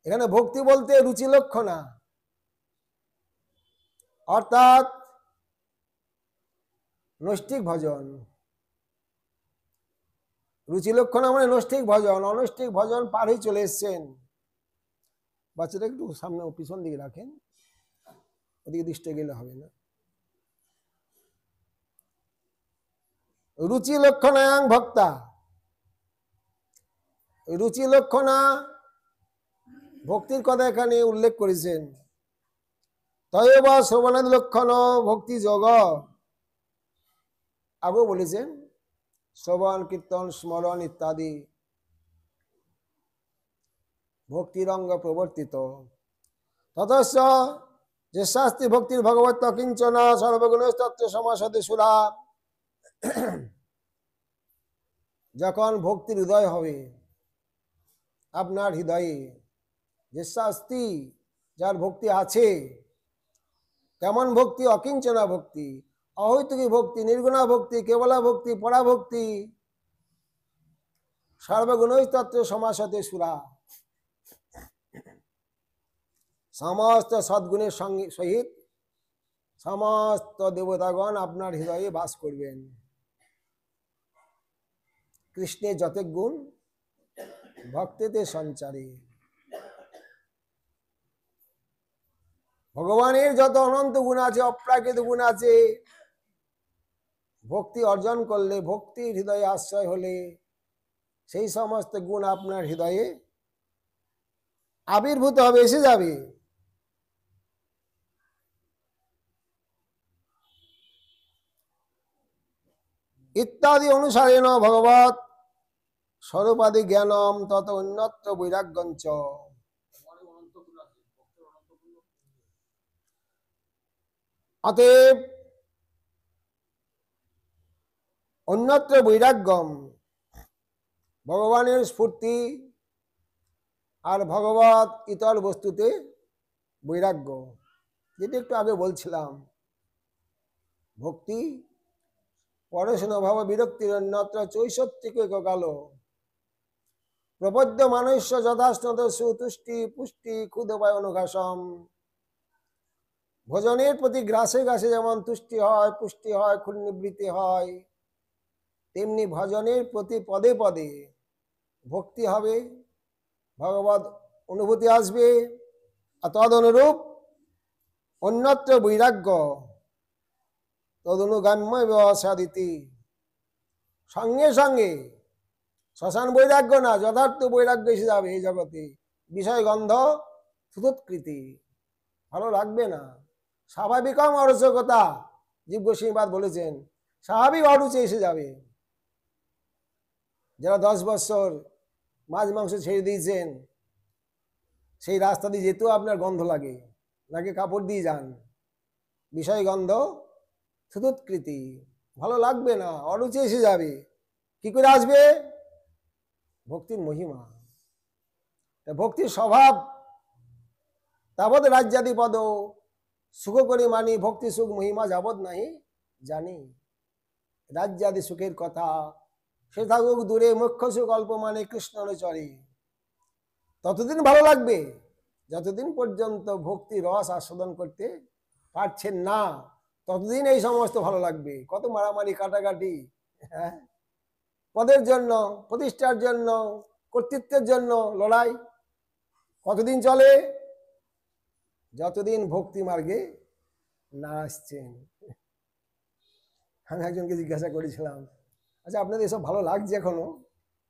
এখানে ভক্তি বলতে রুচি লক্ষণা, অর্থাৎ নৈষ্ঠিক ভজন। রুচি লক্ষণা মানে নৈষ্ঠিক ভজন। অনৈষ্ঠিক ভজন পার হয়ে চলে এসছেন। বাচ্চাটা একটু সামনে পিছন দিকে রাখেন, ওদিকে দৃষ্টি গেলে হবে না। রুচি লক্ষণায়াং ভক্তা, রুচি লক্ষণা ভক্তির কথা এখানে উল্লেখ করেছেন। তয়ব শ্রবণাদি লক্ষণ ভক্তি যোগ, আগেও বলেছেন শ্রবণ কীর্তন স্মরণ ইত্যাদি ভক্তির অঙ্গ প্রবর্তিত। ততস্য যে শাস্তি ভক্তির ভগবত কিঞ্চনা সর্বগুণ তত্ত্ব সমাসতে সুরা। যখন ভক্তির হৃদয় হবে আপনার হৃদয়ে, যে শাস্তি যার ভক্তি আছে, কেমন ভক্তি? অকিঞ্চনা ভক্তি। অহৈতুকী ভক্তি, নির্গুণা ভক্তি, কেবলা ভক্তি, পরাভক্তি, সর্বগুণই তত্ত্ব সমাসতে সুরা। সমস্ত সদ্গুণের সহিত সমস্ত দেবতাগণ আপনার হৃদয়ে বাস করবেন। কৃষ্ণের যত গুণ ভক্তেতে সঞ্চারে, ভগবানের যত অনন্ত গুণ আছে, অপ্রাকৃত গুণ আছে, ভক্তি অর্জন করলে, ভক্তি হৃদয়ে আশ্রয় হলে সেই সমস্ত গুণ আপনার হৃদয়ে আবির্ভূত হবে, এসে যাবে। ইত্যাদি অনুসারেণ ভগবৎ স্বরূপাদি জ্ঞানম তত উন্নত বৈরাগ্যঞ্চ। অতএব অন্যত্র বৈরাগ্যম, ভগবানের স্ফূর্তি আর ভগবৎ ইতর বস্তুতে বৈরাগ্য, যেটা একটু আগে বলছিলাম। ভক্তি পরশন ভাব বিরক্তির অন্যত্র চৈষট্যকে কাল প্রপদ্য মানুষ্য যথাস্নত সুতুষ্টি পুষ্টি ক্ষুদপায় অনুঘাসম। ভোজনের প্রতি গ্রাসে গ্রাসে যেমন তুষ্টি হয়, পুষ্টি হয়, ক্ষুণ্ণিবৃত্তি হয়, তেমনি ভজনের প্রতি পদে পদে ভক্তি হবে, ভগবৎ অনুভূতি আসবে। আর তদ অনুরূপ অন্যত্র বৈরাগ্য তদনুগাম্য ব্যবসাদিতি, সঙ্গে সঙ্গে শ্মশান বৈরাগ্য না, যথার্থ বৈরাগ্য এসে যাবে এই জগতে। বিষয় গন্ধ সুতৎকৃতি, ভালো লাগবে না। স্বাভাবিকম অরচকতা, জীব গোস্বামীপাদ বলেছেন, স্বাভাবিক অরুচি এসে যাবে। যারা 10 বছর মাছ মাংস ছেড়ে দিয়েছেন, সেই রাস্তা দিয়ে যেতেও আপনার গন্ধ লাগে, নাকি কাপড় দিয়ে যান, বিষয় গন্ধ সুতৎকৃতি, ভালো লাগবে না, অরুচি এসে যাবে। কি করে আসবে? ভক্তির মহিমা, ভক্তির স্বভাব। তাবৎ রাজ্যাদি পদ সুখ করি মানি, ভক্তি সুখ মহিমা যাবৎ নাই জানি। রাজ্যাদি সুখের কথা সে থাকুক দূরে, মুখ্য সুখ অল্প মানে কৃষ্ণর চরে। ততদিন ভালো লাগবে যতদিন পর্যন্ত ভক্তি রস আস্বাদন করতে পারছেন না, ততদিন এই সমস্ত ভালো লাগবে। কত মারামারি কাটাকাটি, হ্যাঁ, পদের জন্য, প্রতিষ্ঠার জন্য, কর্তৃত্বের জন্য লড়াই কতদিন চলে? যতদিন ভক্তি মার্গে না আসছেন। আমি একজনকে জিজ্ঞাসা করেছিলাম, আচ্ছা আপনাদের এসব ভালো লাগছে এখনো?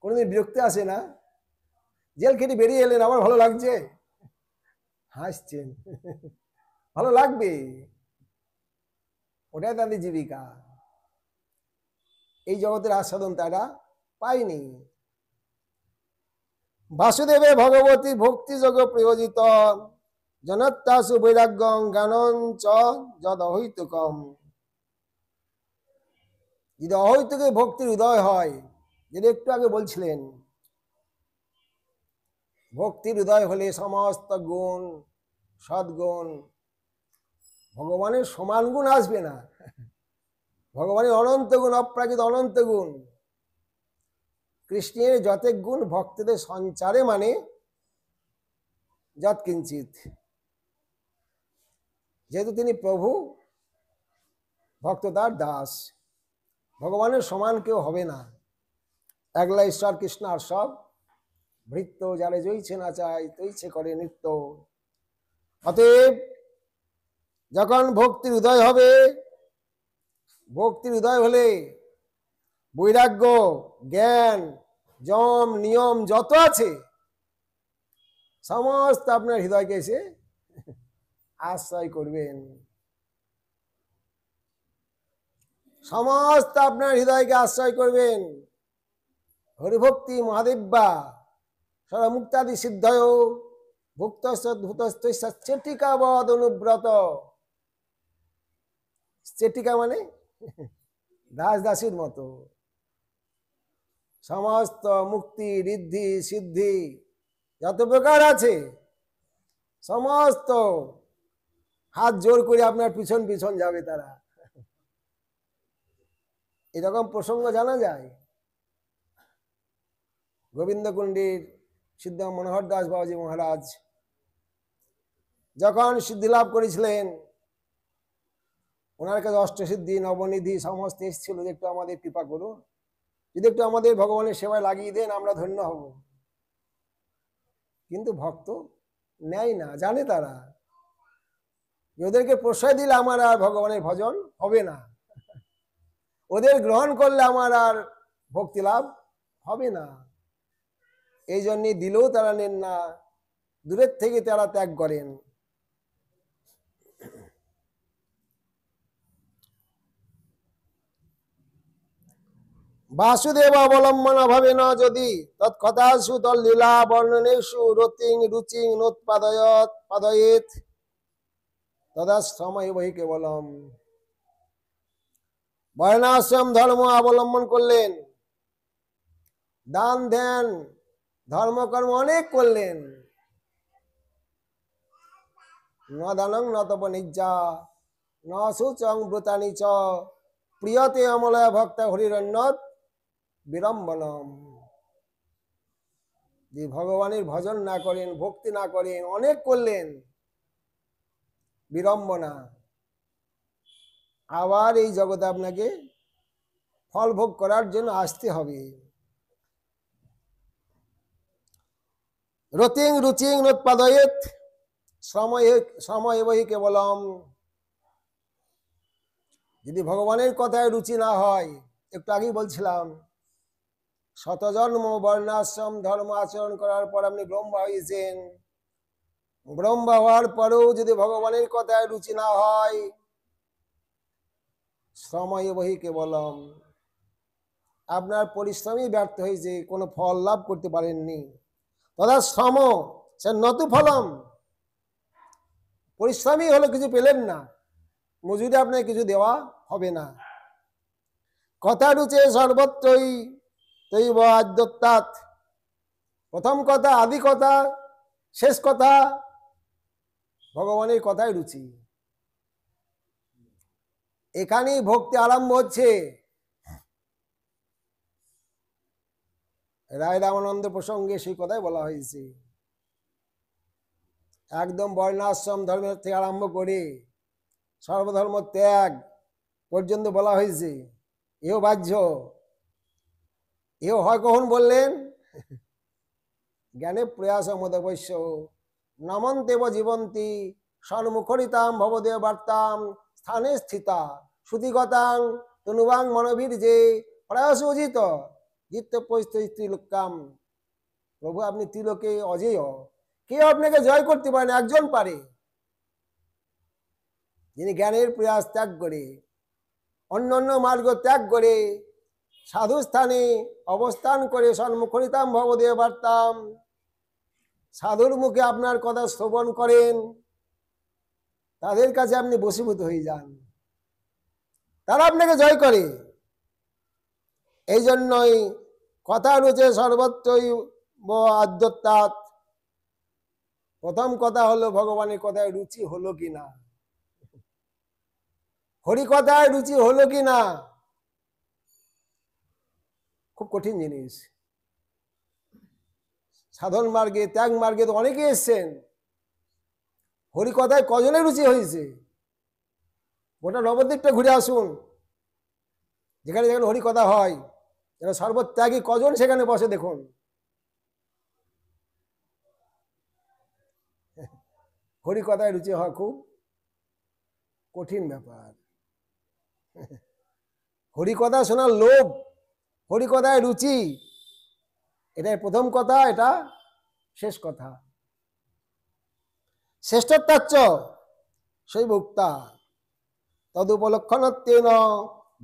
কোনোদিন বিরক্তি আসে না? জেল খেটে বেরিয়ে এলেন, আবার ভালো লাগছে? হাসছেন। ভালো লাগবে, ওটাই তাদের জীবিকা। এই জগতের আস্বাদন তারা পায়নি। বাসুদেবে ভগবতী ভক্তি যোগ প্রয়োজিত জনত্যাসু বৈরাগ্যং জ্ঞানঞ্চ যদ অহৈতুকম। যদি অহৈতুকে ভক্তির উদয় হয়, যেটা একটু আগে বলছিলেন, ভক্তির উদয় হলে সমস্ত গুণ, সদ্গুণ, ভগবানের সমান গুণ আসবে না, ভগবানের অনন্ত গুণ, অপ্রাকৃত অনন্ত গুণ। কৃষ্ণের যতেক গুণ ভক্তদের সঞ্চারে মানে যৎকিঞ্চিত। যেহেতু তিনি প্রভু, ভক্ত তার দাস, ভগবানের সমান কেউ হবে না। একলা ঈশ্বর কৃষ্ণ, আর সব ভৃত্য, যারে জইছে না চাই তৈছে করে নৃত্য। অতএব যখন ভক্তির উদয় হবে, ভক্তির উদয় হলে বৈরাগ্য, জ্ঞান, যম নিয়ম যত আছে সমস্ত আপনার হৃদয়কে এসে আশ্রয় করবেন। সমস্ত আপনার হৃদয়কে আশ্রয় করবেন। হরিভক্তি মহাদেব্যা সর্ব মুক্তাদি সিদ্ধয় ভুক্তস্থিকাবদ অনুব্রত। চেটিকা মানে দাস দাসীর মতো। সমস্ত মুক্তি, ঋদ্ধি, সিদ্ধি যত প্রকার আছে সমস্ত হাত জোর করে আপনার পিছন পিছন যাবে তারা। এরকম প্রসঙ্গ জানা যায়। গোবিন্দকুণ্ডীর সিদ্ধ মনোহর দাস বাবাজি মহারাজ যখন সিদ্ধিলাভ করেছিলেন, ওনার কাছে অষ্টসিদ্ধি নবনিধি সমস্ত এসেছিল যে একটু আমাদের কৃপা করুন, যদি একটু আমাদের ভগবানের সেবায় লাগিয়ে দেন আমরা ধন্য হব। কিন্তু ভক্ত নেয় না, জানে তারা ওদেরকে প্রশ্রয় দিলে আমার আর ভগবানের ভজন হবে না, ওদের গ্রহণ করলে আমার আর ভক্তি লাভ হবে না। এই জন্যে দিলেও তারা নেন না, দূরের থেকে তারা ত্যাগ করেন। বাসুদেব অবলম্বন ভাবে না যদি তৎকথাসু তল্লীলা বর্ণনেষু রতিং রুচিং নোৎপাদয়ত পাদয়েত তদা সময় বহি কেবলম। বর্ণাশ্রম ধর্ম অবলম্বন করলেন, দান ধ্যান ধর্মকর্ম অনেক করলেন, ন দানং ন তপ নিজ্জা ন শুচং ব্রতানি চ প্রিয়তে অমলয় ভক্ত হরিরণ্যত বিড়ম্বনম। যে ভগবানের ভজন না করেন, ভক্তি না করেন, অনেক করলেন, বিড়ম্বনা। আবার এই জগতে আপনাকে ফল ভোগ করার জন্য আসতে হবে। রতিং রুচিং নোৎপাদয়েত সময় বহি কেবলম। যদি ভগবানের কথায় রুচি না হয়, একটু আগেই বলছিলাম, শতজন্ম বর্ণাশ্রম ধর্ম আচরণ করার পর আপনি ব্রহ্মা হয়েছেন, ব্রহ্মা হওয়ার পরেও যদি ভগবানের কথায় রুচি না হয়, সময় বহি কেবলম, আপনার পরিশ্রমই ব্যর্থ হয়েছে, কোনো ফল লাভ করতে পারেননি। তথা শ্রম সে নতু ফলম, পরিশ্রমই হলো কিছু পেলেন না, মজুরি আপনাকে কিছু দেওয়া হবে না। কথা রুচে সর্বত্রই তৈব আদ্যোত্তাৎ, প্রথম কথা, আদি কথা, শেষ কথা, ভগবানের কথায় রুচি। এখানেই ভক্তি আরম্ভ হচ্ছে। রায় রামানন্দ প্রসঙ্গে সেই কথাই বলা হয়েছে। একদম বর্ণাশ্রম ধর্মের থেকে আরম্ভ করে সর্বধর্ম ত্যাগ পর্যন্ত বলা হয়েছে। এও বাহ্য, এও হয় কখন বললেন? জ্ঞানে প্রয়াস মদবশ্য নমন্তেব জীবন্তী সন্মুখরিতাম ভবদেব বার্তাম স্থানে স্থিতা শ্রুতিগতাং তনুবাং মনবীর যে প্রয়াস অজিত জিত্ত ত্রিলোকাম। প্রভু আপনি ত্রিলোকে অজেয়, কেউ আপনাকে জয় করতে পারে না, একজন পারে, যিনি জ্ঞানের প্রয়াস ত্যাগ করে, অন্যান্য মার্গ ত্যাগ করে, সাধু স্থানে অবস্থান করে সন্মুখরিতাম ভবদেব বার্তাম, সাধুর মুখে আপনার কথা শ্রবণ করেন, তাদের কাছে আপনি বশীভূত হয়ে যান, তারা আপনাকে জয় করে। এই জন্যই কথা রয়েছে সর্বত্রই আদ্যোত্তাৎ। প্রথম কথা হলো ভগবানের কথায় রুচি হলো কিনা, হরি কথায় রুচি হলো কিনা, খুব কঠিন জিনিস। সাধন মার্গে ত্যাগ মার্গে তো অনেকে এসছেন, হরি কথায় কজনের রুচি হয়েছে? গোটা নবদ্বীপটা ঘুরে আসুন, যেখানে যেখানে হরি কথা হয়, যেন সর্বত্যাগী কজন সেখানে বসে দেখুন। হরি কথায় রুচি হওয়া খুব কঠিন ব্যাপার। হরি কথা শোনার লোভ, হরি কথায় রুচি, এটাই প্রথম কথা, এটা শেষ কথা। শ্রেষ্ঠত্বাচ্চ সেই ভোক্তা তদুপলক্ষণত্বেন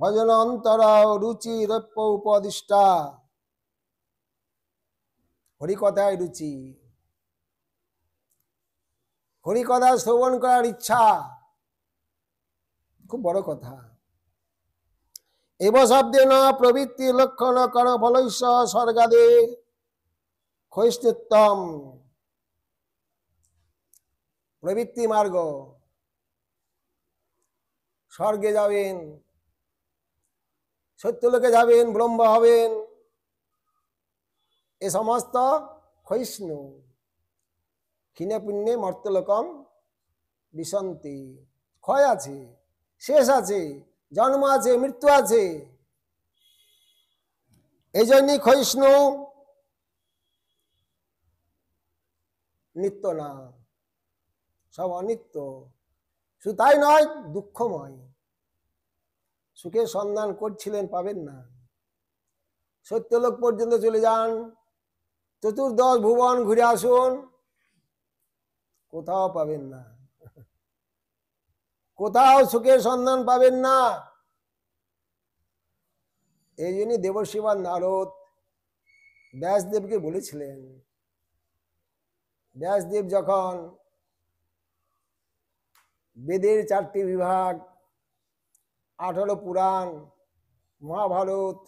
ভজন অন্তর রুচি রপ্য উপদিষ্টা। হরি কথায় রুচি, হরি কথা শ্রবণ করার ইচ্ছা, খুব বড় কথা। এব শব্দেন প্রবৃত্তি লক্ষণ কর ফলস্য স্বর্গাদে ক্ষয়িষ্ণুত্তম। প্রবৃত্তি মার্গ, স্বর্গে যাবেন, সত্যলোকে যাবেন, ব্রহ্ম হবেন, এ সমস্ত ক্ষয়িষ্ণু। ক্ষীণে পুণ্যে মর্তলোকম বিশন্তি। ক্ষয় আছে, শেষ আছে, জন্ম আছে, মৃত্যু আছে। এই জন্যই ক্ষয়িষ্ণু, নিত্য না, সব অনিত্য। শুধু তাই নয়, দুঃখময়। সুখের সন্ধান করছিলেন, পাবেন না। সত্যলোক পর্যন্ত চলে যান, চতুর্দশ ভুবন ঘুরে আসুন, কোথাও পাবেন না, কোথাও সুখের সন্ধান পাবেন না। এই জন্যই দেবর্ষিবান নারদ ব্যাসদেবকে বলেছিলেন, ব্যাসদেব যখন বেদের 4টি বিভাগ, 18 পুরাণ, মহাভারত,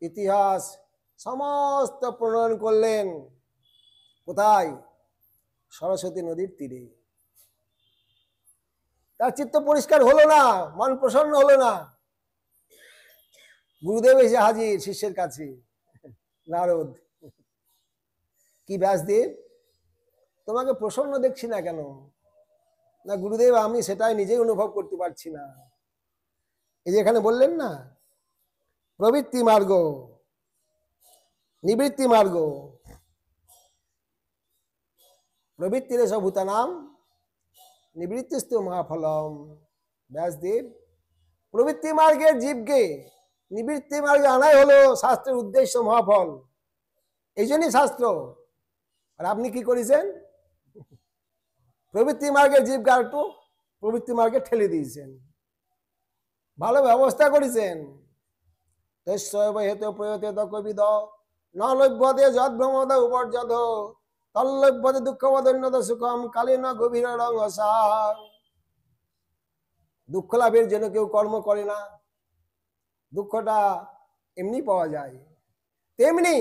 ইতিহাস সমস্ত প্রণয়ন করলেন, কোথায়? সরস্বতী নদীর তীরে। তার চিত্ত পরিষ্কার হলো না, মন প্রসন্ন হলো না। গুরুদেব এসে হাজির শিষ্যের কাছে। নারদ, কি ব্যাসদেব, তোমাকে প্রসন্ন দেখছি না কেন? না গুরুদেব, আমি সেটাই নিজেই অনুভব করতে পারছি না। এই যে এখানে বললেন না, প্রবৃত্তি মার্গ, নিবৃত্তি মার্গ, প্রবৃত্তিরেষ ভূতানাম নিবৃত্তিস্তু মহাফলম। ব্যাসদেব, প্রবৃত্তি মার্গের জীবকে নিবৃত্তি মার্গে আনাই হলো শাস্ত্রের উদ্দেশ্য, মহাফল। এই জন্যই শাস্ত্র। আর আপনি কি করেছেন? প্রবৃত্তি মার্গের জীবকে একটু প্রবৃত্তি মার্গে ঠেলে দিয়েছেন, ভালো ব্যবস্থা করেছেন। হেতু প্রয়তেত কবিদ ন লভ্যতে যদ ভ্রমদ উপর্যদ তল্লভ্যতে দুঃখবদন্যত সুখম কালীন গভীর রং অসার। দুঃখ লাভের জন্য কেউ কর্ম করে না, দুঃখটা এমনি পাওয়া যায়। তেমনি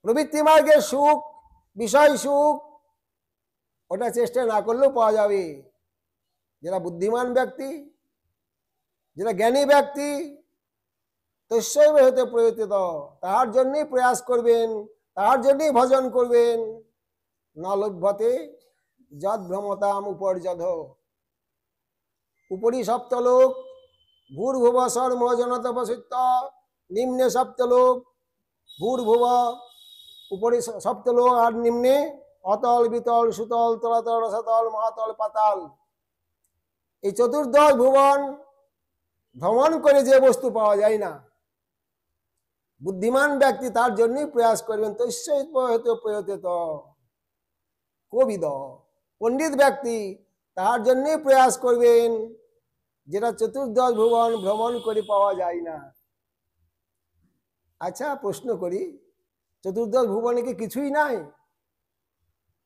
প্রবৃত্তি মার্গের সুখ, বিষয় সুখ, ওটা চেষ্টা না করলেও পাওয়া যাবে। যারা বুদ্ধিমান ব্যক্তি, যারা জ্ঞানী ব্যক্তি, তস্যৈব হেতু প্রয়তিত, তাহার জন্যই প্রয়াস করবেন, তাহার জন্যই ভজন করবেন। না লভ্যতে যদ ভ্রমতাম উপর্যধ। উপরি সপ্তলোক ভূর্ভুব সর্বজনতপসিত, নিম্নে সপ্তলোক ভূর্ভুব, উপরি সপ্তলোক আর নিম্নে অতল, বিতল, সুতল, তলাতল, রসাতল, মহাতল, পাতাল। এই চতুর্দশ ভুবন ভ্রমণ করে যে বস্তু পাওয়া যায় না, বুদ্ধিমান ব্যক্তি তার জন্যই প্রয়াস করবেন। তস্যৈব হেতু প্রয়তিত কবিদ, পণ্ডিত ব্যক্তি তার জন্যই প্রয়াস করবেন, যেটা চতুর্দশ ভুবন ভ্রমণ করে পাওয়া যায় না। আচ্ছা, প্রশ্ন করি, চতুর্দশ ভুবনে কি কিছুই নাই?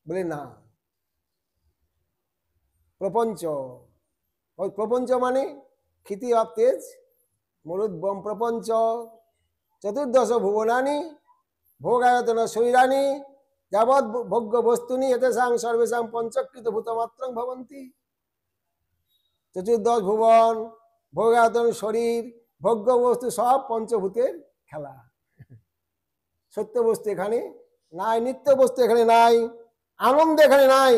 বলে না। প্রপঞ্চ, ওই প্রপঞ্চ মানে ক্ষিতি অব তেজ মরুদ্বম প্রপঞ্চ। চতুর্দশ ভুবনানি ভোগায়তন শৈরানি যাবৎ ভোগ্য বস্তুনি এতেষাং সর্বেষাং পঞ্চকৃত ভূতমাত্রং ভবন্তি। চতুর্দশ ভুবন, ভোগায়তন শরীর, ভোগ্য বস্তু সব পঞ্চভূতের খেলা। সত্য বস্তু এখানে নাই, নিত্য বস্তু এখানে নাই, আনন্দ এখানে নাই।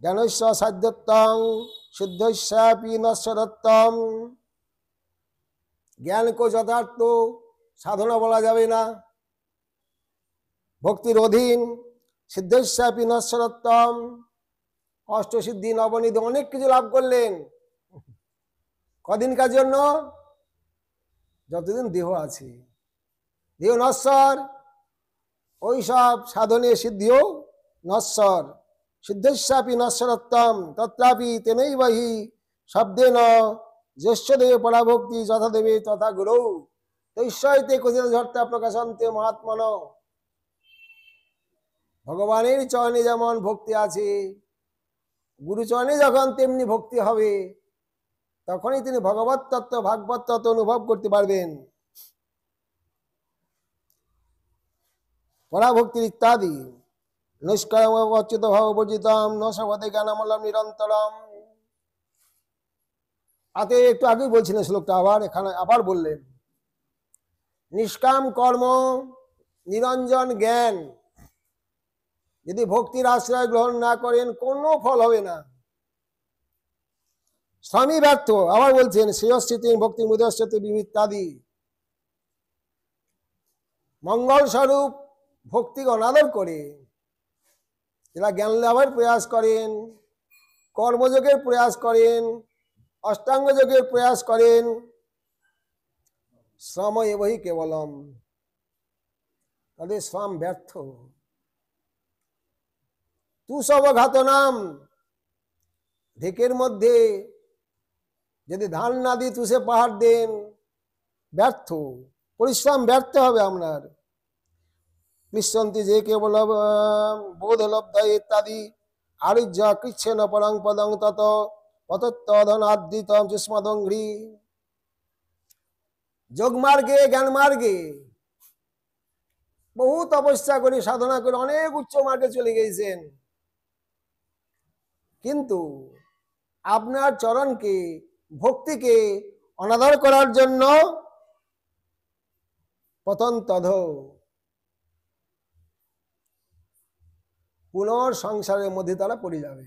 জ্ঞানস্য সাধ্যত্বং সিদ্ধস্যাপি নশ্বরত্বম। জ্ঞানকে যথার্থ সাধনা বলা যাবে না, ভক্তির অধীন। সিদ্ধস্যাপি নশ্বরত্বম, অষ্টসিদ্ধি নবনিধি অনেক কিছু লাভ করলেন। কদিনকার জন্য? যতদিন দেহ আছে। দেহ নশ্বর, ওই সব সাধনে সিদ্ধিও নশ্বর। সিদ্ধস্যাপি নশ্বরত্বম তত্রাপি তেনৈব হি শব্দেন জ্যেষ্ঠদেবে পরাভক্তি যথা দেবে তথা গুরু তৈশ্যইতে কথিত ঝট্টা প্রকাশন্তে মহাত্মন। ভগবানের চরণে যেমন ভক্তি আছে, গুরুচরণে যখন তেমনি ভক্তি হবে, তখনই তিনি ভগবত তত্ত্ব, ভাগবত তত্ত্ব অনুভব করতে পারবেন। পরাভক্তির ইত্যাদি। নিষ্কাম অচ্যুত ভাববর্জিতম ন সবদে জ্ঞানমূলম নিরন্তরম। আতে একটু আগেই বলছিলেন শ্লোকটা, আবার এখানে আবার বললেন, নিষ্কাম কর্ম নিরঞ্জন জ্ঞান, যদি ভক্তির আশ্রয় গ্রহণ না করেন কোনো ফল হবে না, স্বামী ব্যর্থ। আবার বলছেন শ্রেয়স্থিতি ভক্তি মুদস্যতে বিমিত্তাদি, মঙ্গল স্বরূপ ভক্তিকে অনাদর করে যারা জ্ঞান লাভের প্রয়াস করেন, কর্মযোগের প্রয়াস করেন, অষ্টাঙ্গ যোগের প্রয়াস করেন, শ্রম এবহি কেবলম, তাদের শ্রম ব্যর্থ। তু সব ঘাতনাম, ঢেকের মধ্যে যদি ধান না দিয়ে তুষে পাহাড় দেন, ব্যর্থ, পরিশ্রম ব্যর্থ হবে আপনার। কৃষ্ণন্তি যে কেবল বোধলব্ধ ইত্যাদি আরিজ্য কৃচ্ছেন পরং পদং তত পতত্তধনাদ্রিতম যুষ্মদঙ্ঘ্রি। যোগমার্গে জ্ঞান মার্গে বহু তপস্যা করে সাধনা করে অনেক উচ্চ মার্গে চলে গেছেন, কিন্তু আপনার চরণকে ভক্তিকে অনাদর করার জন্য পতন্তধ, পুনর্সংসারের মধ্যে তারা পড়ে যাবে,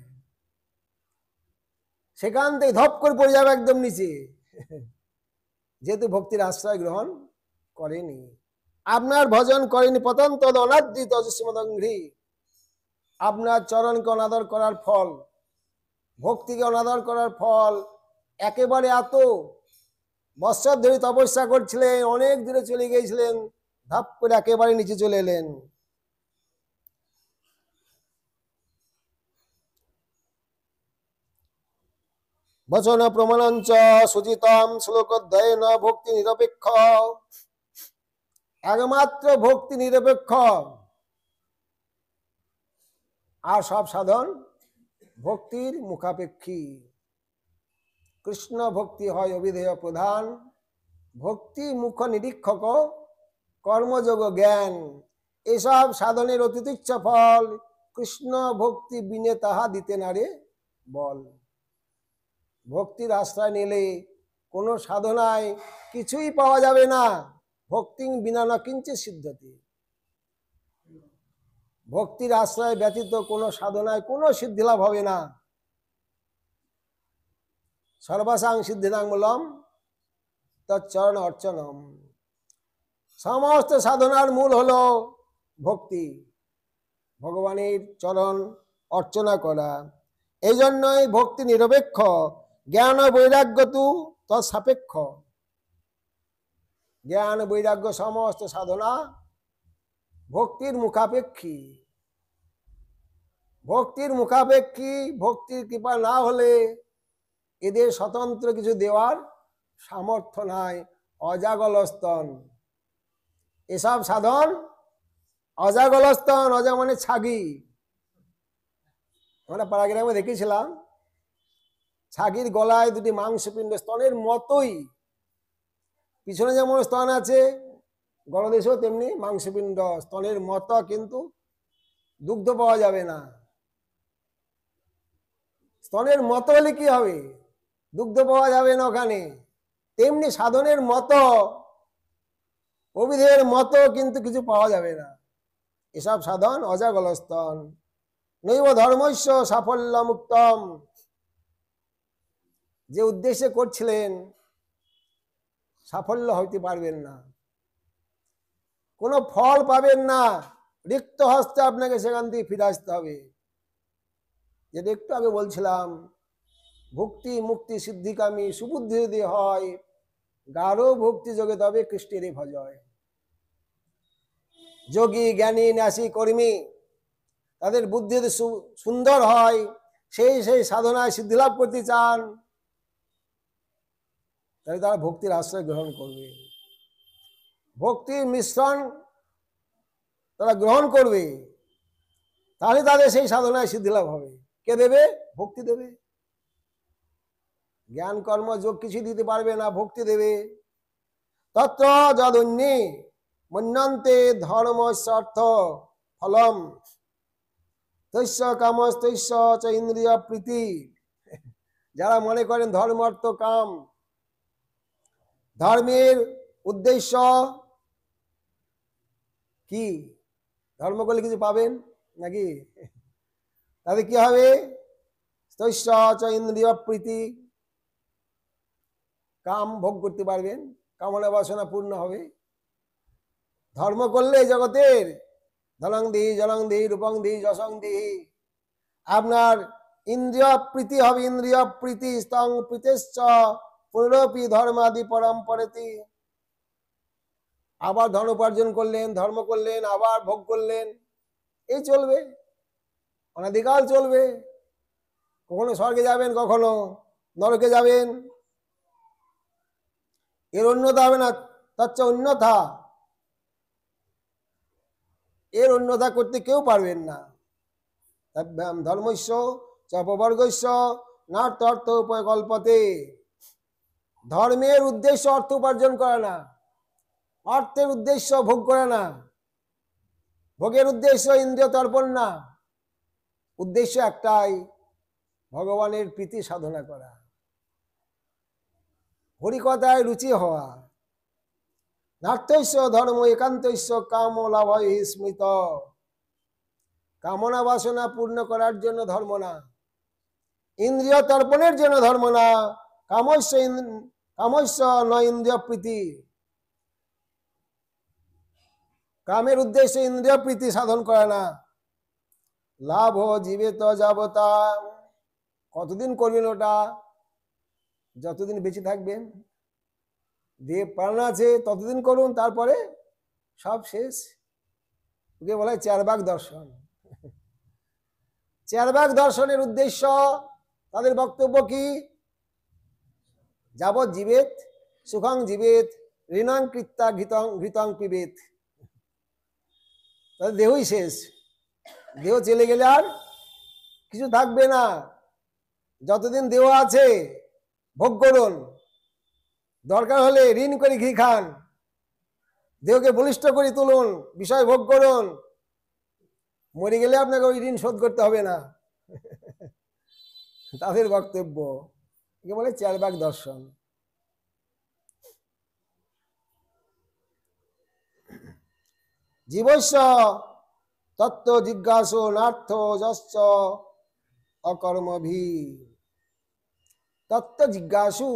সেখান থেকে ধপ করে পড়ে যাবে একদম নিচে, যেহেতু ভক্তির আশ্রয় গ্রহণ করেনি, আপনার ভজন করেনি। পতন্তধ অনাদৃত যুষ্মদঙ্ঘ্রি, আপনার চরণকে অনাদর করার ফল, ভক্তিকে অনাদর করার ফল, একেবারে এত বৎসর ধরে তপস্যা করছিলেন, অনেক দূরে চলে গিয়েছিলেন, ধাপ করে একেবারে নিচে চলে এলেন। বচন প্রমাণঞ্চ সুচিতম শ্লোকোদ্ধয়ন ভক্তি নিরপেক্ষ, একমাত্র ভক্তি নিরপেক্ষ, আর সব সাধন ভক্তির মুখাপেক্ষী। কৃষ্ণ ভক্তি হয় অভিধেয় প্রধান, ভক্তি মুখ নিরীক্ষক, কর্মযোগ জ্ঞান, এসব সাধনের অতি তুচ্ছ ফল, কৃষ্ণ ভক্তি বিনে তাহা দিতে নারে বল। ভক্তির আশ্রয় নিলে কোনো সাধনায় কিছুই পাওয়া যাবে না, ভক্তি বিনা না কিঞ্চিৎ সিদ্ধতি। ভক্তির আশ্রয় ব্যতীত কোনো সাধনায় কোনো সিদ্ধি লাভ হবে না। সর্বাসাং সিদ্ধিদাং মূলম তচ্চরণ অর্চনম, সমস্ত সাধনার মূল হলো ভক্তি, ভগবানের চরণ অর্চনা করা। এই জন্যই ভক্তি নিরপেক্ষ, জ্ঞান বৈরাগ্য তু তৎসাপেক্ষ। জ্ঞান বৈরাগ্য সমস্ত সাধনা ভক্তির মুখাপেক্ষী, ভক্তির মুখাপেক্ষী। ভক্তির কৃপা না হলে এদের স্বতন্ত্র কিছু দেওয়ার সামর্থ্য নাই। অজাগলস্তন, এসব সাধন অজাগলস্তন, অজা মানে ছাগি। আমরা পাড়াগ্রামে দেখেছিলাম, ছাগির গলায় দুটি মাংসপিণ্ড স্তনের মতোই, পিছনে যেমন স্তন আছে গলদেশেও তেমনি মাংসপিণ্ড স্তনের মতো, কিন্তু দুগ্ধ পাওয়া যাবে না। স্তনের মতো হলে কি হবে, দুগ্ধ পাওয়া যাবে না ওখানে। তেমনি সাধনের মতো, অভিধেয়ের মতো, কিন্তু কিছু পাওয়া যাবে না। এসব সাধন অজাগলস্তন। নৈব ধর্মস্য সাফল্য মুক্তম, যে উদ্দেশ্যে করছিলেন সাফল্য হইতে পারবেন না, কোনো ফল পাবেন না, রিক্ত হস্তে আপনাকে সেখান থেকে ফিরে আসতে হবে। যেটা একটু আগে বলছিলাম, ভক্তি মুক্তি সিদ্ধিকামী সুবুদ্ধি যদি হয়, গাঢ় ভক্তি যোগে তবে কৃষ্ণেরই ভজয়। যোগী জ্ঞানী ন্যাসী কর্মী, তাদের বুদ্ধি যদি সুন্দর হয়, সেই সাধনায় সিদ্ধিলাভ করতে চান, তাহলে তারা ভক্তির আশ্রয় গ্রহণ করবে, ভক্তির মিশ্রণ তারা গ্রহণ করবে, তাহলে তাদের সেই সাধনায় সিদ্ধিলাভ হবে। কে দেবে? ভক্তি দেবে। জ্ঞান কর্ম যোগ কিছু দিতে পারবে না, ভক্তি দেবে। তত্র যদন্যে মন্যন্তে ধর্ম স্বার্থ ফলম তৈস্য কামস্তৈস্য চ ইন্দ্রিয় প্রীতি। যারা মনে করেন ধর্ম অর্থ কাম, ধর্মের উদ্দেশ্য কি? ধর্ম করলে কিছু পাবেন নাকি? তাহলে কি হবে? ইন্দ্রিয় প্রীতি, কাম ভোগ করতে পারবেন, কামনা বাসনা পূর্ণ হবে। ধর্ম করলে জগতের ধনং দিহি জলং দিহি রূপং দিহি যশং দিহি, আপনার ইন্দ্রিয় প্রীতি হবে। ইন্দ্রিয় প্রীতি স্তং প্রীতিশ্চ পুনরপি ধর্মাদি পরম্পরতি। আবার ধন উপার্জন করলেন, ধর্ম করলেন, আবার ভোগ করলেন, এই চলবে, অনাদিকাল চলবে। কখনো স্বর্গে যাবেন, কখনো নরকে যাবেন, এর অন্যথা হবে না। তচ্চ অন্যথা, এর অন্যথা করতে কেউ পারবেন না। ধর্মস্য চপবর্গস্য নার্থ অর্থ উপায় কল্পতে। ধর্মের উদ্দেশ্য অর্থ উপার্জন করা না, অর্থের উদ্দেশ্য ভোগ করা না, ভোগের উদ্দেশ্য ইন্দ্রিয় তর্পণ না। উদ্দেশ্য একটাই, ভগবানের প্রীতি সাধনা করা, হরিকথায় রুচি হওয়া। নার্থস্য ধর্ম একান্তস্য কাম লাভই স্মৃত। কামনা বাসনা পূর্ণ করার জন্য ধর্ম না, ইন্দ্রিয় তর্পণের জন্য ধর্ম না। কামস্য ন ইন্দ্রিয় প্রীতি। কামের উদ্দেশ্যে ইন্দ্রিয় প্রীতি সাধন করে না। লাভ জীবিত যাবতা, কতদিন করবেন ওটা? যতদিন বেঁচে থাকবেন, দেহ প্রাণ আছে ততদিন করুন, তারপরে সব শেষ। ওকে বলা হয় চারবাক দর্শন। চারবাক দর্শনের উদ্দেশ্য, তাদের বক্তব্য কি? যাবৎ জীবেত সুখং জীবেত ঋণাং কৃত্যা ঘৃতং পিবেত। তাদের দেহই শেষ, দেহ চলে গেলে আর কিছু থাকবে না। যতদিন দেহ আছে ভোগ করুন, দরকার হলে ঋণ করে ঘি খান, দেহকে বলিষ্ঠ করে তুলুন, বিষয় ভোগ করুন। মরে গেলে আপনাকে ওই ঋণ শোধ করতে হবে না। তাদের বক্তব্য একে বলে চারবাক দর্শন। জীবস্য তত্ত্ব জিজ্ঞাসো নার্থ যশ্চ অকর্মভি। তত্ত্ব জিজ্ঞাসু,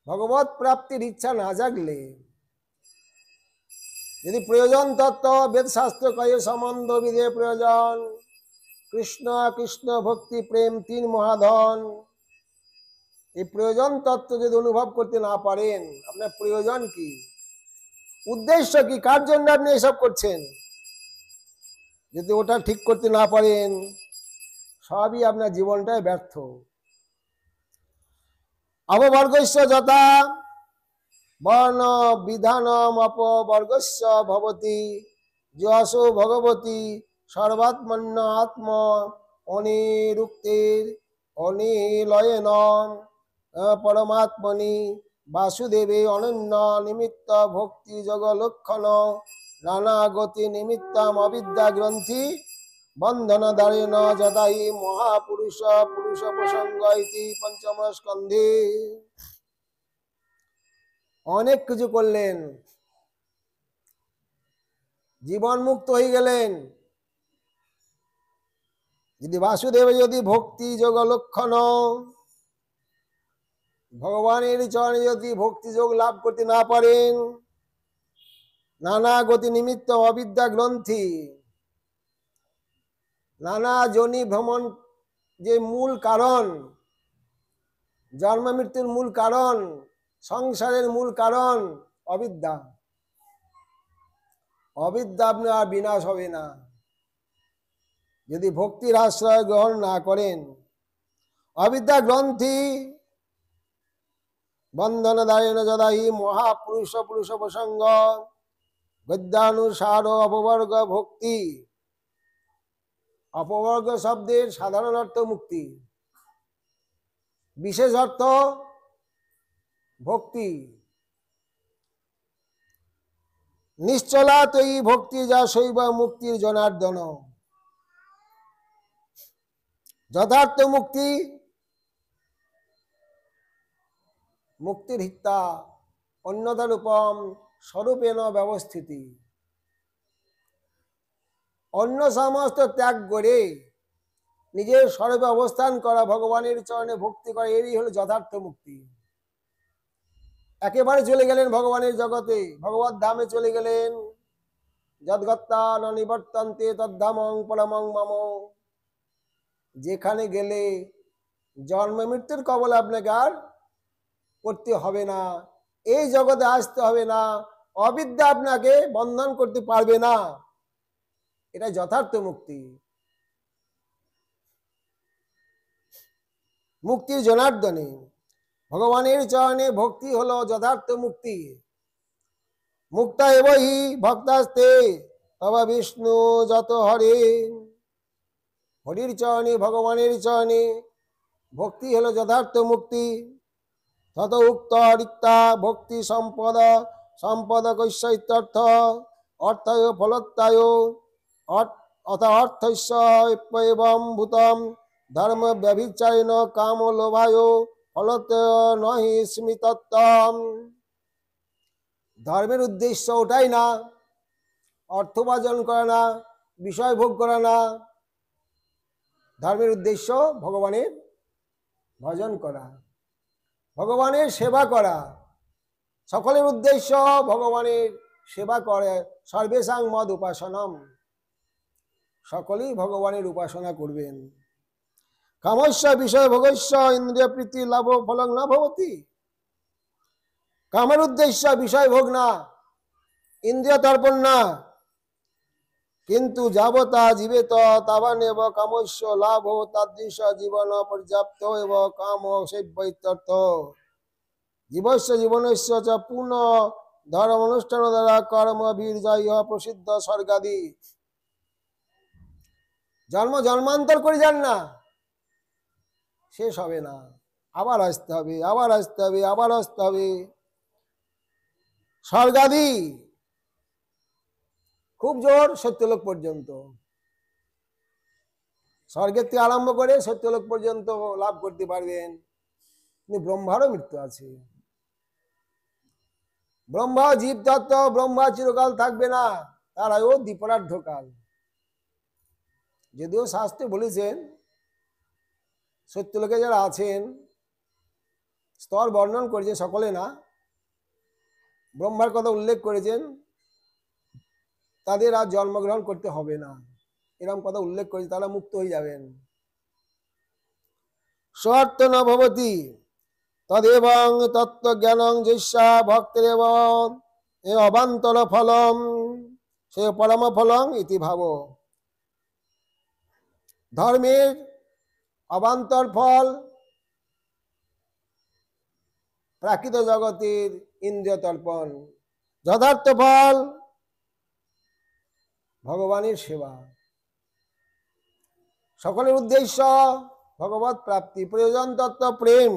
ভগবত প্রাপ্তির ইচ্ছা না জাগলে, যদি প্রয়োজন তত্ত্ব বেদশাস্ত্র কয়ে সম্বন্ধ বিধে প্রয়োজন, কৃষ্ণ কৃষ্ণ ভক্তি প্রেম তিন মহাধন, এই প্রয়োজন তত্ত্ব যদি অনুভব করতে না পারেন, আপনার প্রয়োজন কি, উদ্দেশ্য কি, কার জন্য আপনি এসব করছেন, যদি ওটা ঠিক করতে না পারেন, সবই আপনার জীবনটাই ব্যর্থ। অপবর্গস্য যথা বর্ণ বিধানম অপবর্গস্য ভবতি যশো ভগবতী সর্বাত্মন্য আত্ম অনিরুক্তের অনিলয়েন পরমাত্মনি বাসুদেবে অনন্য নিমিত্ত ভক্তি যোগ লক্ষণ নানা গতি নিমিত্তম অবিদ্যা গ্রন্থি বন্ধন দারেণ যদাই মহাপুরুষ পুরুষ প্রসঙ্গ ইতি পঞ্চম স্কন্ধে। অনেক কিছু করলেন, জীবন মুক্ত হয়ে গেলেন। যদি বাসুদেব যদি ভক্তি যোগ লক্ষণ, ভগবানের চরণে যদি ভক্তি যোগ লাভ করতে না পারেন, নানা গতি নিমিত্ত অবিদ্যা গ্রন্থি, নানা যোনি ভ্রমণ যে মূল কারণ, জন্ম মৃত্যুর মূল কারণ, সংসারের মূল কারণ অবিদ্যা। অবিদ্যা আপনার বিনাশ হবে না যদি ভক্তির আশ্রয় গ্রহণ না করেন। অবিদ্যা গ্রন্থি বন্ধন দায়ন যদাহি মহাপুরুষ পুরুষ প্রসঙ্গ গদ্যানুসার অপবর্গ ভক্তি। অপবর্গ শব্দের সাধারণ অর্থ মুক্তি, বিশেষ অর্থ ভক্তি। নিশ্চলা তৈ ভক্তি যা শৈব মুক্তির জনার্দন। যথার্থ মুক্তি মুক্তির হিত্তা অন্যথা রূপম স্বরূপেণ ব্যবস্থিতি। অন্য সমস্ত ত্যাগ করে নিজের স্বরূপে অবস্থান করা, ভগবানের চরণে ভক্তি করা, এরই হলো যথার্থ মুক্তি। একেবারে চলে গেলেন ভগবানের জগতে, ভগবত ধামে চলে গেলেন। যদ্গত্তা ন নিবর্তন্তে তদ্ধামং পরমং মম। যেখানে গেলে জন্ম মৃত্যুর কবলে আপনাকে আর করতে হবে না, এই জগতে আসতে হবে না, অবিদ্যা আপনাকে বন্ধন করতে পারবে না। এটা যথার্থ মুক্তি। মুক্তির জনার্দনে ভগবানের চরণে ভক্তি হলো যথার্থ মুক্তি। মুক্তা এবহি ভক্তাস্তে তব বিষ্ণু যত হরে। হরির চরণে, ভগবানের চরণে ভক্তি হলো যথার্থ মুক্তি। তত উক্ত রিক্তা ভক্তি সম্পদ সম্পদ কৈশ্য ইত্যর্থ। অর্থায় ফলত্যায় অথ অর্থস্য এবং ভূতম ধর্ম ব্যভিচারিণ কাম লোভায় ফলত নহি স্মৃতত্বম। ধর্মের উদ্দেশ্য ওটাই না, অর্থ উপার্জন করা না, বিষয় ভোগ করা না। ধর্মের উদ্দেশ্য ভগবানের ভজন করা, ভগবানের সেবা করা। সকলের উদ্দেশ্য ভগবানের সেবা করে। সর্বেষাং মদ উপাসনম, সকলেই ভগবানের উপাসনা করবেন। কামস্য বিষয় ভোগস্য ইন্দ্রিয় প্রীতি লাভ ফলং না ভবতি। কামের উদ্দেশ্য বিষয় ভোগ না, ইন্দ্রিয় তর্পণ না, কিন্তু যাবতা জীবেত তাবানেব কামস্য লাভ তাদৃশ জীবন পর্যাপ্ত এব কাম সেব্য ইত্যর্থ। জীবস্য জীবনস্য চ পূর্ণ ধর্ম অনুষ্ঠান দ্বারা কর্ম বীর্যয় প্রসিদ্ধ স্বর্গাদি। জন্ম জন্মান্তর করে যান না, শেষ হবে না, আবার আসতে হবে, আবার আসতে হবে, আবার আসতে হবে। স্বর্গাদি খুব জোর সত্যলোক পর্যন্ত, স্বর্গের থেকে আরম্ভ করে সত্যলোক পর্যন্ত লাভ করতে পারবেন। কিন্তু ব্রহ্মারও মৃত্যু আছে। ব্রহ্মা জীব তত্ত্ব, ব্রহ্মা চিরকাল থাকবে না, তার আয়ু দ্বিপরার্ধকাল। যদিও শাস্ত্রে বলেছেন সত্যলোকে যারা আছেন, স্তর বর্ণন করেছে, সকলে না, ব্রহ্মার কথা উল্লেখ করেছেন, তাদের আর জন্মগ্রহণ করতে হবে না, এরকম কথা উল্লেখ করেছে, তারা মুক্ত হয়ে যাবেন। স্বার্থ ন ভবতি তদেবং তত্ত্বজ্ঞানং যস্যা ভক্তেরেব অবান্তর ফলম সে পরম ফলং ইতি ভাব। ধর্মের অবান্তর ফল প্রাকৃত জগতের ইন্দ্রিয় তর্পণ, যথার্থ ফল ভগবানের সেবা। সকলের উদ্দেশ্য ভগবত প্রাপ্তি, প্রয়োজন তত্ত্ব প্রেম।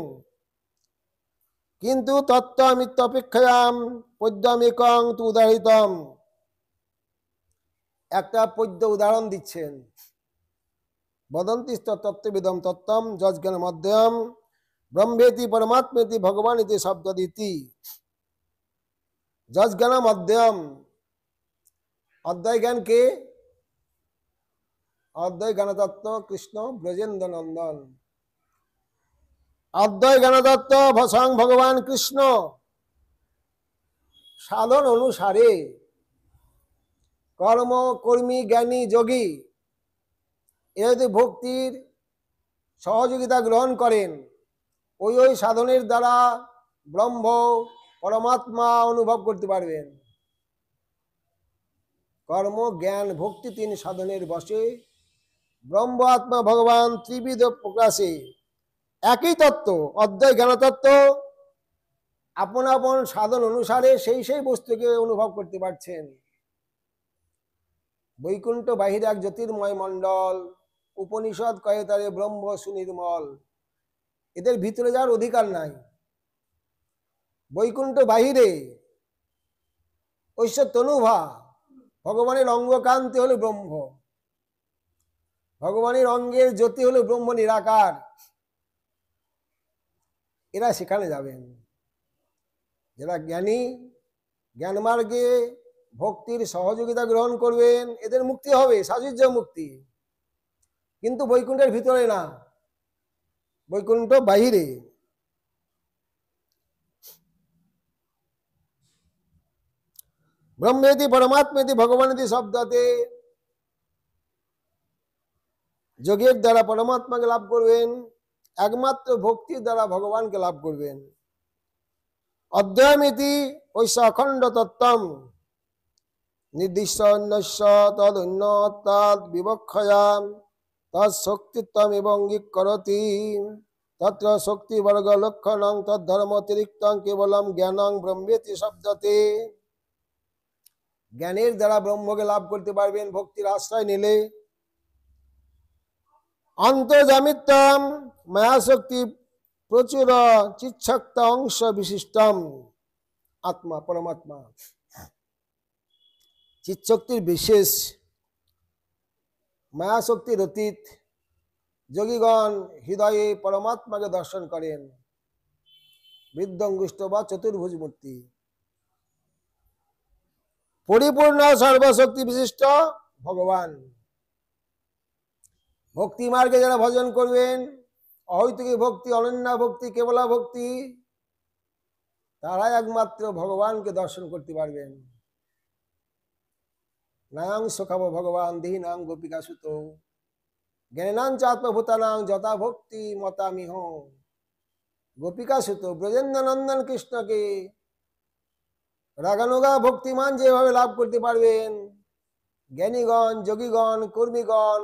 কিন্তু তত্ত্বমিত্যপেক্ষায়াম পদ্যমেকং তু উদাহৃতম। একটা পদ্য উদাহরণ দিচ্ছেন। বদন্তিস্ত তত্ত্ববিদম তত্ত্বম যজ্ঞান মধ্যম ব্রহ্মেতি পরমাত্মেতি ভগবান ইতি শব্দদিতি। যজ্ঞান মধ্যম, অদ্বয় জ্ঞান কে? অদ্বয় জ্ঞানতত্ত্ব কৃষ্ণ ব্রজেন্দ্র নন্দন। অদ্বয় জ্ঞানতত্ত্ব স্বয়ং ভগবান কৃষ্ণ। সাধন অনুসারে কর্ম কর্মী জ্ঞানী যোগী এরা যদি ভক্তির সহযোগিতা গ্রহণ করেন, ওই ওই সাধনের দ্বারা ব্রহ্ম পরমাত্মা অনুভব করতে পারবেন। কর্ম জ্ঞান ভক্তি তিন সাধনের বসে ব্রহ্ম আত্মা ভগবান ত্রিবিধ প্রকাশে একই তত্ত্ব, অদ্বয় জ্ঞানতত্ত্ব। আপন আপন সাধন অনুসারে সেই সেই বস্তুকে অনুভব করতে পারছেন। বৈকুণ্ঠ বাহিরে এক জ্যোতির্ময় মণ্ডল, উপনিষদ কয়ে তারে ব্রহ্ম সুনির্মল। এদের ভিতরে যাওয়ার অধিকার নাই। বৈকুণ্ঠ বাহিরে ঐশ্বর তনুভা, ভগবানের অঙ্গকান্তি হলো ব্রহ্ম, ভগবানের অঙ্গের জ্যোতি হলো ব্রহ্ম নিরাকার। এরা সেখানে যাবেন। যারা জ্ঞানী, জ্ঞান মার্গে ভক্তির সহযোগিতা গ্রহণ করবেন, এদের মুক্তি হবে, সাযুজ্য মুক্তি। কিন্তু বৈকুণ্ঠের ভিতরে না, বৈকুণ্ঠ বাহিরে। ব্রহ্মেতি পরমাত্মেতি ভগবানেতি শব্দতে যোগের দ্বারা পরমাত্মাকে লাভ করবেন, একমাত্র ভক্তির দ্বারা ভগবানকে লাভ করবেন। অদ্বয়মিতি ঐশ অখণ্ড তত্ত্বম নির্দিষ্ট অন্যস্য তদন্য তদ বিবক্ষয়াম তৎ শক্তিত্বম এবং অঙ্গীকরতি তত্র শক্তি বর্গ লক্ষণং তদ্ধর্ম অতিরিক্তং কেবলম জ্ঞানং ব্রহ্মেতি শব্দতে। জ্ঞানের দ্বারা ব্রহ্মকে লাভ করতে পারবেন ভক্তির আশ্রয় নিলে। অন্তর্যামিত্বম মায়াশক্তি প্রচুর চিচ্ছক্ত অংশ বিশিষ্টম আত্মা পরমাত্মা, চিৎশক্তির বিশেষ, মায়াশক্তির অতীত। যোগীগণ হৃদয়ে পরমাত্মাকে দর্শন করেন, বৃদ্ধঙ্গুষ্ঠ বা চতুর্ভুজ মূর্তি। পরিপূর্ণ সর্বশক্তি বিশিষ্ট ভগবান। ভক্তি মার্গে যারা ভজন করবেন, অহৈতুকী ভক্তি, অনন্যা ভক্তি, কেবলা ভক্তি, তারাই একমাত্র ভগবানকে দর্শন করতে পারবেন। নায়াং সুখাব ভগবান দীনাং গোপিকা সুত জ্ঞানাং চ আত্মভূতানাং যথা ভক্তি মতামিহ। গোপিকা সুত ব্রজেন্দ্র নন্দন কৃষ্ণকে রাগানুগা ভক্তিমান যেভাবে লাভ করতে পারবেন, জ্ঞানীগণ, যোগীগণ, কর্মীগণ,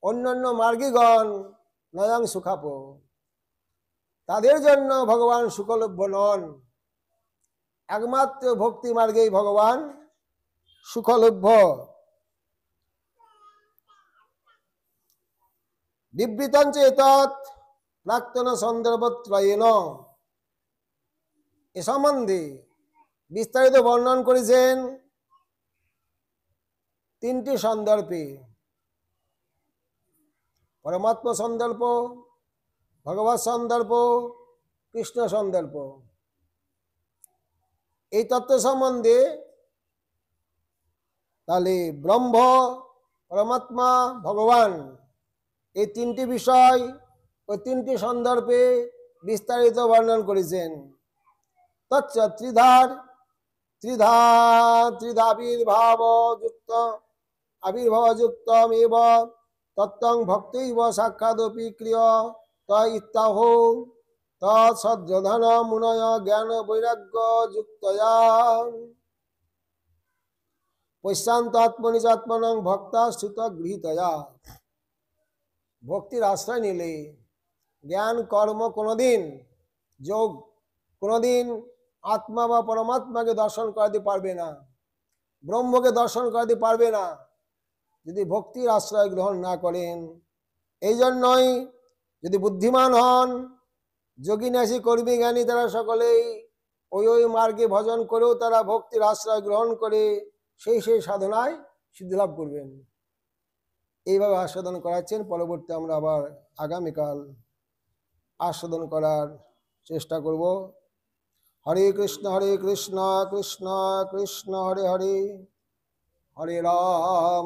অন্যান্য মার্গীগণ নয়াং সুখাপ, তাদের জন্য ভগবান সুখলভ্য নন। একমাত্র ভক্তি মার্গেই ভগবান সুখলভ্য। বিবৃতঞ্চ এতৎ প্রাক্তন সন্দর্ভত্রয়েন, এ সম্বন্ধে বিস্তারিত বর্ণন করেছেন তিনটি সন্দর্ভে। পরমাত্মা সন্দর্ভ, ভগবৎ সন্দর্ভ, কৃষ্ণ সন্দর্ভ। এই তত্ত্ব সম্বন্ধে তাহলে ব্রহ্ম, পরমাত্মা, ভগবান, এই তিনটি বিষয় ওই তিনটি সন্দর্ভে বিস্তারিত বর্ণন করেছেন। তচ্চ ত্রিধাবির্ভাবযুক্তমেব তত্ত্বং ভক্তৈব সাক্ষাদপি ক্রিয় ইত্যাহ তৎসদ্যোধন মুনয় জ্ঞান বৈরাগ্য যুক্তয়া পশ্যান্ত আত্মনি চাত্মনং ভক্তা শ্রুত গৃহীতয়া। ভক্তির আশ্রয় নিলে জ্ঞান, কর্ম, কোনোদিন যোগ, কোনোদিন আত্মা বা পরমাত্মাকে দর্শন করাতে পারবে না, ব্রহ্মকে দর্শন করাতে পারবে না, যদি ভক্তির আশ্রয় গ্রহণ না করেন। এই জন্যই যদি বুদ্ধিমান হন, যোগী ন্যাসী কর্মী জ্ঞানী, তারা সকলেই ওই মার্গে ভজন করেও তারা ভক্তির আশ্রয় গ্রহণ করে সেই সাধনায় সিদ্ধিলাভ করবেন। এইভাবে আস্বাদন করাচ্ছেন। পরবর্তী আমরা আবার আগামীকাল আস্বাদন করার চেষ্টা করব। হরে কৃষ্ণ কৃষ্ণ কৃষ্ণ হরে হরে, হরে রাম